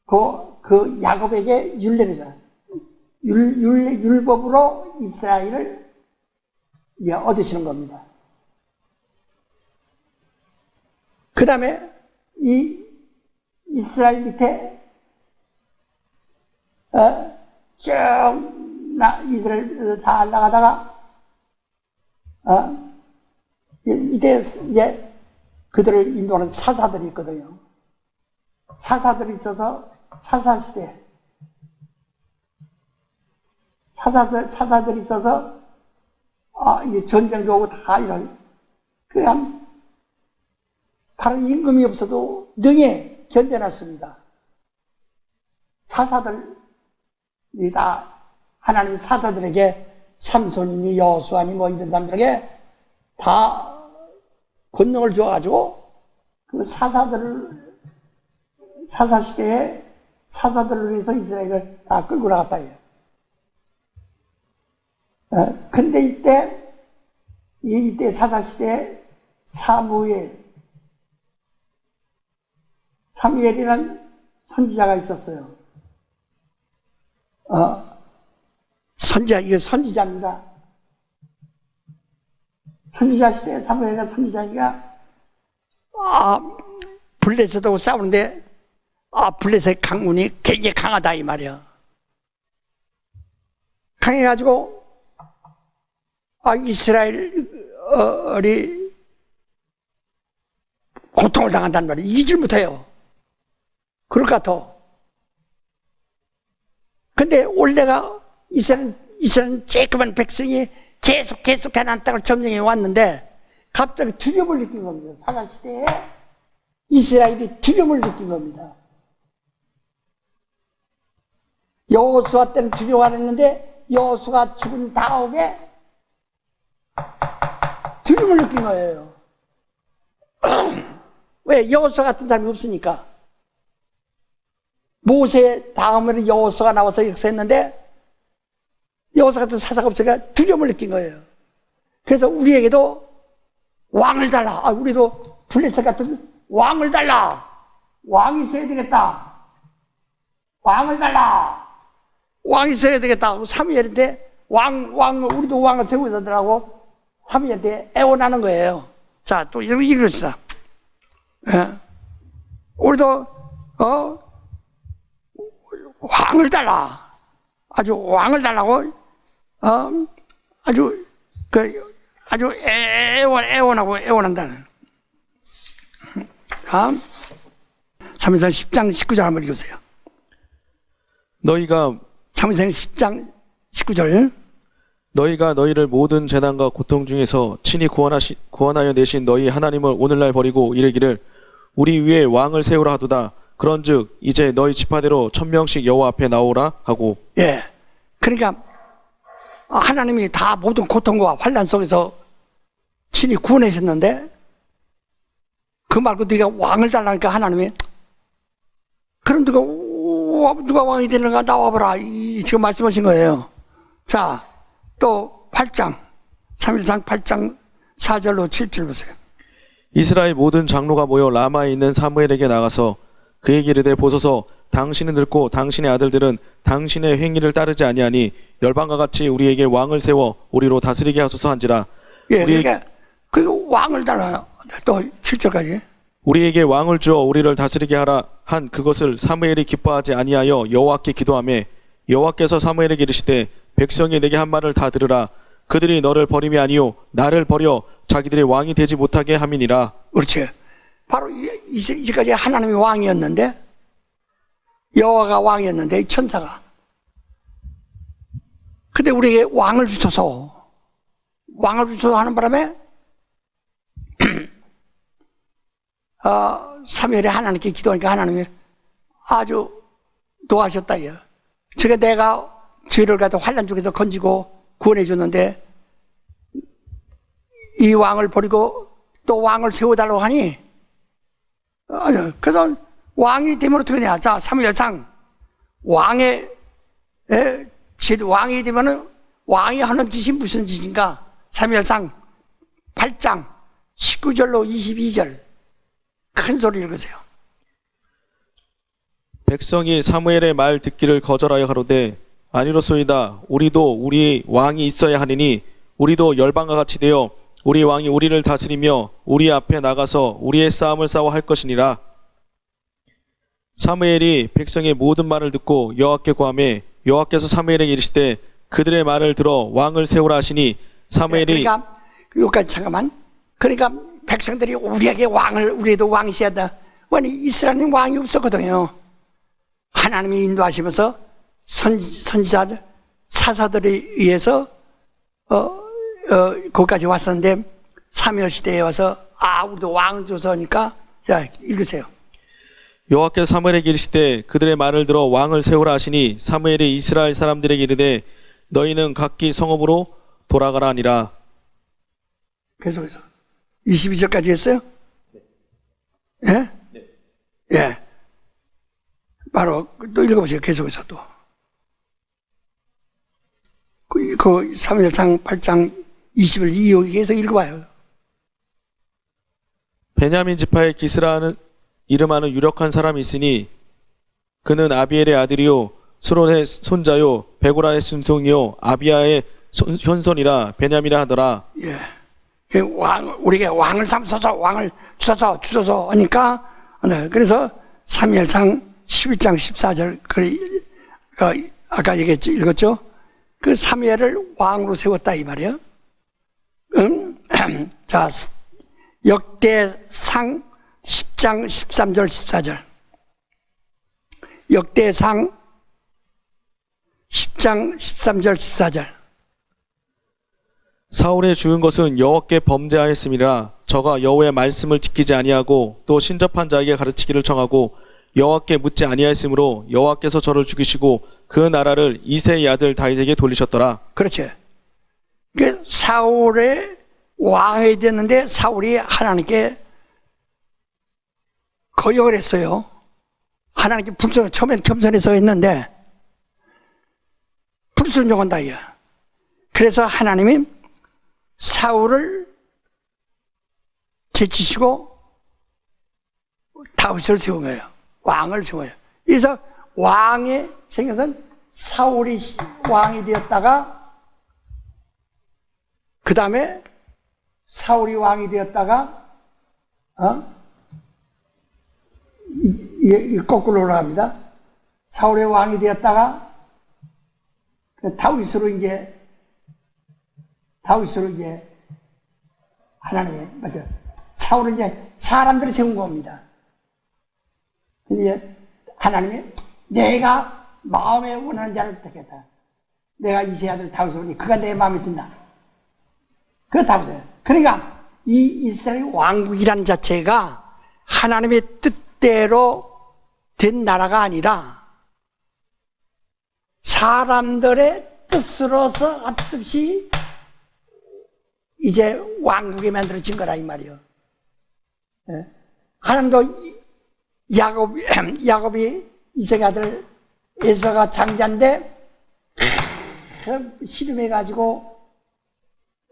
그 야곱에게 율례를 율법으로 이스라엘을 얻으시는 겁니다. 그 다음에 이 이스라엘 밑에 이스라엘 잘 나가다가 이때 이제 그들을 인도하는 사사들이 있거든요. 사사들이 있어서 사사시대 사사들이 있어서 이게 전쟁도 오고 다 이런 그냥 다른 임금이 없어도 능히 견뎌놨습니다. 사사들이 다 하나님 사사들에게 삼손이니 여호수아니 뭐 이런 사람들에게 다 권능을 줘가지고 그 사사시대에 사사들을 위해서 이스라엘을 다 끌고 나갔다 해요. 근데 이때 사사시대에 사무엘이라는 선지자가 있었어요. 이거 선지자입니다. 선지자 시대에 사무엘이라는 선지자가 블레셋하고 싸우는데 블레셋 강군이 굉장히 강하다 이 말이야. 강해가지고 이스라엘이 고통을 당한단 말이에요. 이길 못해요. 그럴 것 같아. 근데 원래가 이스라엘은 쬐끄만 백성이 계속 가나안 땅을 점령해 왔는데 갑자기 두려움을 느낀 겁니다. 사사시대에 이스라엘이 두려움을 느낀 겁니다. 여호수아 때는 두려워 안 했는데 여호수아가 죽은 다음에 두려움을 느낀 거예요. 왜? 여호수아 같은 사람이 없으니까. 모세 다음에는 여호수아가 나와서 역사했는데 여호수아 같은 사사가 없으니까 두려움을 느낀 거예요. 그래서 우리에게도 왕을 달라. 우리도 블레셋 같은 왕을 달라. 왕이 있어야 되겠다. 왕을 달라. 왕이 있어야 되겠다. 사무엘인데 우리도 왕을 세우자 더라고 사무엘한테 애원하는 거예요. 자, 또 읽읍시다. 예. 우리도 왕을 달라. 아주 왕을 달라고, 아주 애원하고 애원한다는. 사무엘상 10장 19절 한번 읽으세요. 너희가 사무엘상 10장 19절. 너희가 너희를 모든 재난과 고통 중에서 친히 구원하여 내신 너희 하나님을 오늘날 버리고 이르기를 우리 위에 왕을 세우라 하도다. 그런즉 이제 너희 지파대로 1000명씩 여호와 앞에 나오라 하고. 예. 그러니까 하나님이 다 모든 고통과 환난 속에서 친히 구원하셨는데 그 말고 네가 왕을 달라니까 하나님이 그럼 누가 왕이 되는가 나와보라 지금 말씀하신 거예요. 자, 또 8장 3일상 8장 4절로 7절 보세요. 이스라엘 모든 장로가 모여 라마에 있는 사무엘에게 나가서 그에게 이르되 보소서 당신은 늙고 당신의 아들들은 당신의 행위를 따르지 아니하니 열방과 같이 우리에게 왕을 세워 우리로 다스리게 하소서 한지라. 예, 그러니까 그 왕을 달라. 또 7절까지. 우리에게 왕을 주어 우리를 다스리게 하라 한 그것을 사무엘이 기뻐하지 아니하여 여호와께 기도하매 여호와께서 사무엘에게 이르시되 백성이 내게 한 말을 다 들으라. 그들이 너를 버림이 아니요 나를 버려 자기들의 왕이 되지 못하게 함이니라. 그렇지. 바로 이제까지 하나님이 왕이었는데 여호와가 왕이었는데 이 천사가 근데 우리에게 왕을 주셔서 하는 바람에 사무엘이 하나님께 기도하니까 하나님이 아주 도와주셨다. 제가 내가 죄를 가도 환난 중에서 건지고 구원해 줬는데 이 왕을 버리고 또 왕을 세워달라고 하니 그래서 왕이 되면 어떻게 되냐. 자, 사무엘상 왕이 되면은 왕이 하는 짓이 무슨 짓인가. 사무엘상 8장 19절로 22절 큰 소리 읽으세요. 백성이 사무엘의 말 듣기를 거절하여 가로되 아니로소이다. 우리도 우리 왕이 있어야 하리니 우리도 열방과 같이 되어 우리 왕이 우리를 다스리며 우리 앞에 나가서 우리의 싸움을 싸워 할 것이니라. 사무엘이 백성의 모든 말을 듣고 여호와께 구하매 여호와께서 사무엘에게 이르시되 그들의 말을 들어 왕을 세우라 하시니 사무엘이 그러니까 여기까지 잠깐만. 그러니까 백성들이 우리도 왕이 있어야 한다. 아니 이스라엘은 왕이 없었거든요. 하나님이 인도하시면서 선지자들 사사들에 의해서 거기까지 왔었는데 사무엘 시대에 와서 우리도 왕을 줘서니까 자 읽으세요. 여호와께서 사무엘에게 이르시되 그들의 말을 들어 왕을 세우라 하시니 사무엘이 이스라엘 사람들에게 이르되 너희는 각기 성읍으로 돌아가라 하니라. 계속해서 22절까지 했어요? 예? 네. 예. 바로 또 읽어보세요. 계속해서 또. 그 사무엘상 8장 21절 계속 읽어봐요. 베냐민 지파의 기스라는 이름하는 유력한 사람이 있으니 그는 아비엘의 아들이요 스론의 손자요 베고라의 순송이요 아비야의 현손이라 베냐민이라 하더라. 예. 우리에게 왕을 삼소서 왕을 주소서 하니까 그래서 사무엘상 11장 14절 아까 얘기했죠, 읽었죠? 그 사무엘을 왕으로 세웠다 이 말이에요. 자, 역대상 10장 13절 14절. 역대상 10장 13절 14절. 사울의 죽은 것은 여호와께 범죄하였음이라. 저가 여호와의 말씀을 지키지 아니하고 또 신접한 자에게 가르치기를 청하고 여호와께 묻지 아니하였으므로 여호와께서 저를 죽이시고 그 나라를 이새의 아들 다윗에게 돌리셨더라. 그렇죠. 그 사울의 왕이 됐는데 사울이 하나님께 거역을 했어요. 하나님께 처음엔 겸손해서 했는데 불순종한다 이거. 그래서 하나님이 사울을 제치시고 다윗을 세운 거예요. 왕을 세운 거예요. 그래서 왕의 생겨선 사울이 왕이 되었다가 그 다음에 사울이 왕이 되었다가 거꾸로 올라갑니다. 사울의 왕이 되었다가 그 다윗으로 이제 하나님의 맞아. 사울은 이제 사람들이 세운 겁니다. 근데 하나님이 내가 마음에 원하는 자를 택했다. 내가 이세 아들 다윗을 보니 그가 내 마음에 든다. 그거 다윗이에요. 그러니까 이 이스라엘 왕국이라는 자체가 하나님의 뜻대로 된 나라가 아니라 사람들의 뜻으로서 합습시 이제 왕국이 만들어진 거라 이 말이요. 예? 하나님도 야곱이 이세 아들 에서가 장자인데 씨름해가지고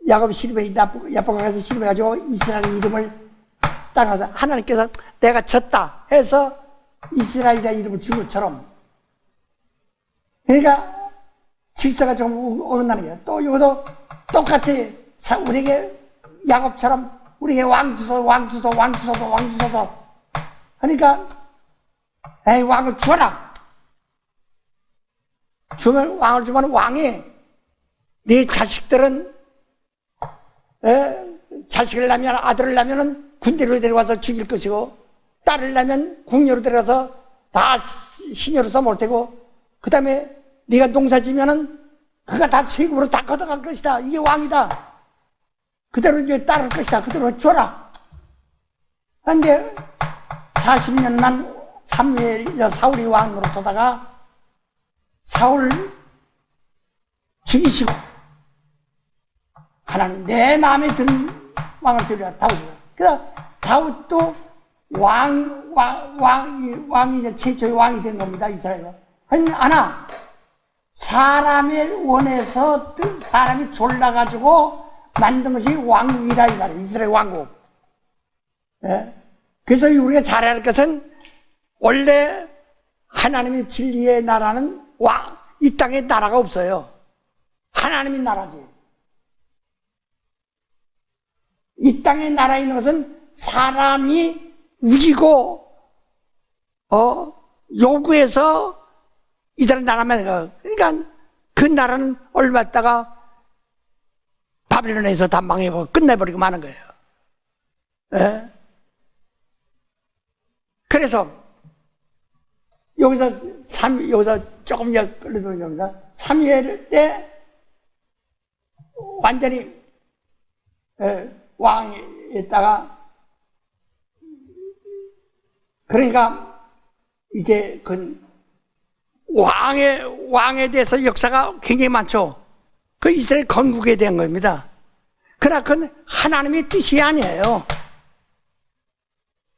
야곱이 씨름해 야곱가서 씨름해가지고 이스라엘 이름을 따라서 하나님께서 내가 졌다 해서 이스라엘이라는 이름을 준 것처럼 그러니까 질서가 좀 어긋나는 거예요. 또 이것도 똑같이 우리에게 야곱처럼 우리에게 왕 주소서 그러니까 에이 왕을 주어라. 왕을 주면 왕이 네 자식들은 자식을 낳으면 아들을 낳으면 군대로 데려가서 죽일 것이고 딸을 낳으면 궁녀로 데려가서 다 시녀로서 못 되고 그 다음에 네가 농사 지면은 그가 다 세금으로 다 걷어갈 것이다. 이게 왕이다. 그대로 이제 따를 것이다. 그대로 줘라. 그런데 40년만 사울이 왕으로 서다가 사울 죽이시고 하나님 내 마음에 드는 왕을 세우라 다윗이다. 그래서 다윗도 왕이 최초의 왕이 된 겁니다. 이스라엘은. 하나 사람의 원에서 사람이 졸라가지고 만든 것이 왕국이다 이 말이에요. 이스라엘 왕국. 예? 그래서 우리가 잘해야 할 것은 원래 하나님의 진리의 나라는 이 땅에 나라가 없어요. 하나님의 나라지. 이 땅에 나라에 있는 것은 사람이 우기고 요구해서 이들은 나라만 그러니까 그 나라는 얼마 있다가 바빌론에서 다 망해버리고 끝내버리고 마는 거예요. 예? 그래서 여기서 조금 끌려들어옵니다. 3회 때 완전히 왕에다가 그러니까 이제 그 왕에 대해서 역사가 굉장히 많죠. 그 이스라엘 건국에 대한 겁니다. 그러나 그건 하나님의 뜻이 아니에요.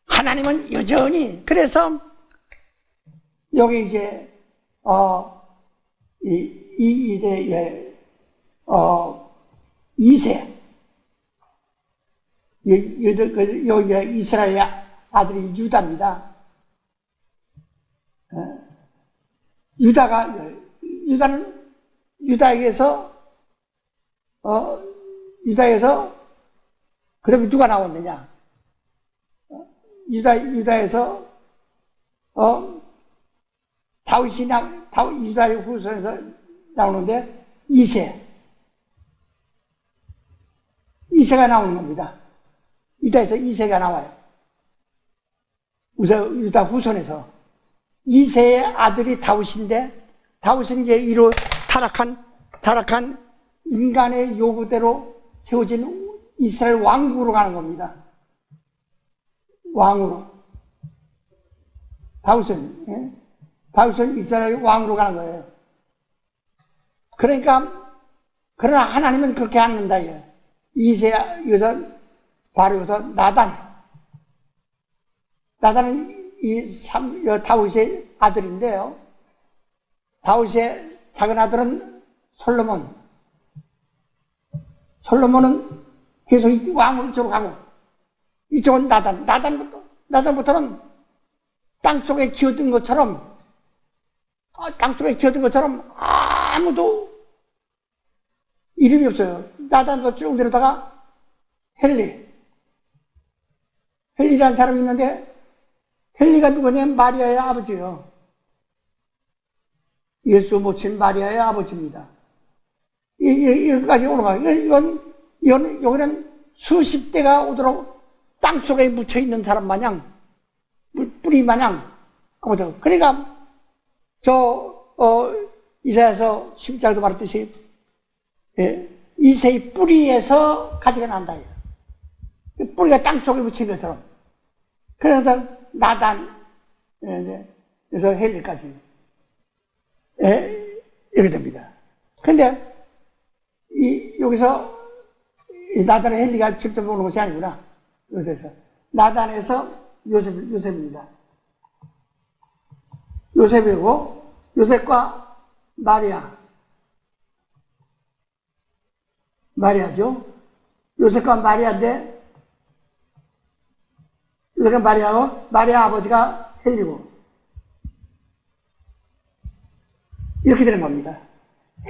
하나님은 여전히 그래서 여기 이제 이세요 이스라엘 아들이 유다입니다. 유다는 유다에게서 그다음에 누가 나왔느냐? 유다에서 유다의 후손에서 나오는데 이세가 나오는 겁니다. 유다에서 이세가 나와요. 우선 유다 후손에서 이세의 아들이 다윗인데 다윗은 이제 이로 타락한 인간의 요구대로 세워진 이스라엘 왕국으로 가는 겁니다. 왕으로. 다윗은 이스라엘 왕으로 가는 거예요. 그러나 하나님은 그렇게 안 한다. 여기서 나단은 다윗의 아들인데요. 다윗의 작은 아들은 솔로몬은 계속 왕으로 이쪽으로 가고 이쪽은 나단부터는 땅속에 기어든 것처럼 아무도 이름이 없어요. 나단도 쭉 내려다가 헬리라는 사람이 있는데 헬리가 누구냐면 마리아의 아버지예요. 예수 모친 마리아의 아버지입니다. 여기까지 오는 거예요. 여기는 수십 대가 오도록 땅속에 묻혀 있는 사람 마냥, 뿌리 마냥, 아무튼. 그러니까, 이사야서 11장에도 말했듯이, 이새의 뿌리에서 가지가 난다. 뿌리가 땅속에 묻힌 것처럼. 그래서 나단, 그래서 헬리까지. 이렇게 됩니다. 근데, 여기서, 나단의 헬리가 직접 오는 것이 아니구나. 그래서, 나단에서 요셉입니다. 요셉이고, 요셉과 마리아죠. 요셉과 마리아인데, 요셉과 마리아고, 마리아 아버지가 헬리고, 이렇게 되는 겁니다.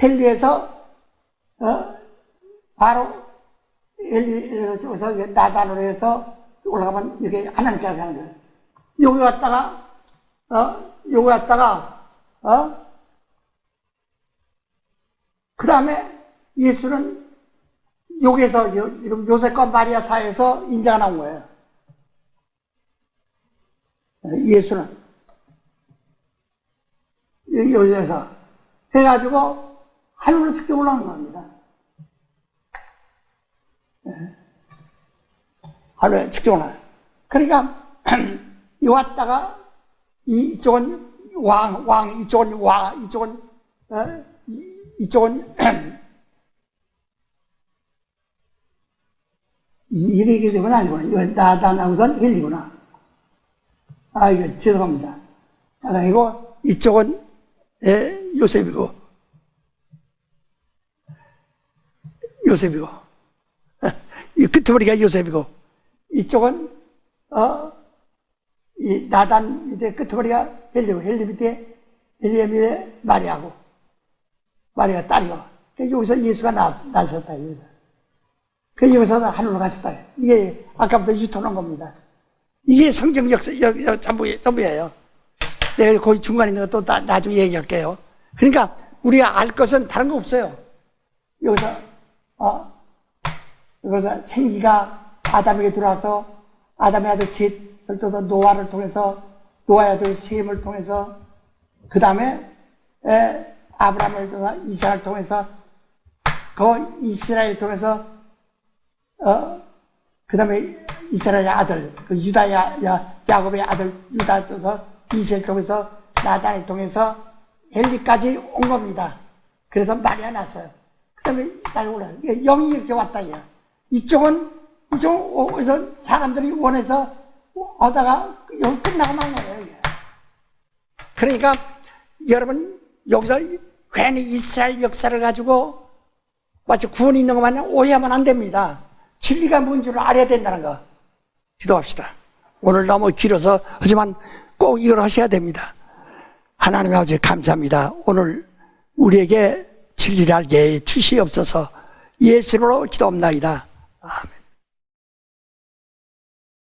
헬리에서, 바로, 헬리에서 나단으로 해서 올라가면 이렇게 하나님께 가는 거예요. 여기 왔다가, 그 다음에 예수는 여기에서 지금 요셉과 마리아 사이에서 인자가 나온 거예요. 예수는. 여기에서 해가지고 하늘로 직접 올라오는 겁니다. 하늘에 직접 올라와요. 그러니까, 왔다가 이쪽은 이쪽은 이렇게 되면 아니구나. 이건 나단하고선 헬리구나. 이거 죄송합니다. 아니고 이쪽은 요셉이고 이 끝머리가 요셉이고 이쪽은 이 나단 밑에 끝머리가 헬리고 헬리 밑에 마리아가 딸이고 여기서 예수가 나셨다. 여기서 하늘로 가셨다. 이게 아까부터 유턴한 겁니다. 이게 성경 역사 전부예요. 내가 거기 중간에 있는 것도 나중에 얘기할게요. 그러니까 우리가 알 것은 다른 거 없어요. 여기서 생기가 아담에게 들어와서 아담의 아들 셋, 별도도 노아를 통해서 노아의 아들 셈을 통해서 그 다음에 아브라함을 통해서 이삭을 통해서 그 이스라엘을 통해서 그 다음에 이스라엘의 아들, 그 야곱의 아들 유다를 통해서 이세를 통해서 나단을 통해서 헬리까지 온 겁니다. 그래서 마리아 났어요. 그 다음에 나이 올라요. 영이 이렇게 왔다. 이쪽에서 사람들이 원해서 오다가 여기 끝나고 만 거예요. 그러니까 여러분 여기서 괜히 이스라엘 역사를 가지고 마치 구원이 있는 것 마냥 오해하면 안 됩니다. 진리가 뭔지를 알아야 된다는 거. 기도합시다. 오늘 너무 길어서 하지만 꼭 이걸 하셔야 됩니다. 하나님 아버지 감사합니다. 오늘 우리에게 진리를 알게 주시옵소서. 예수로 기도합나이다. 아멘.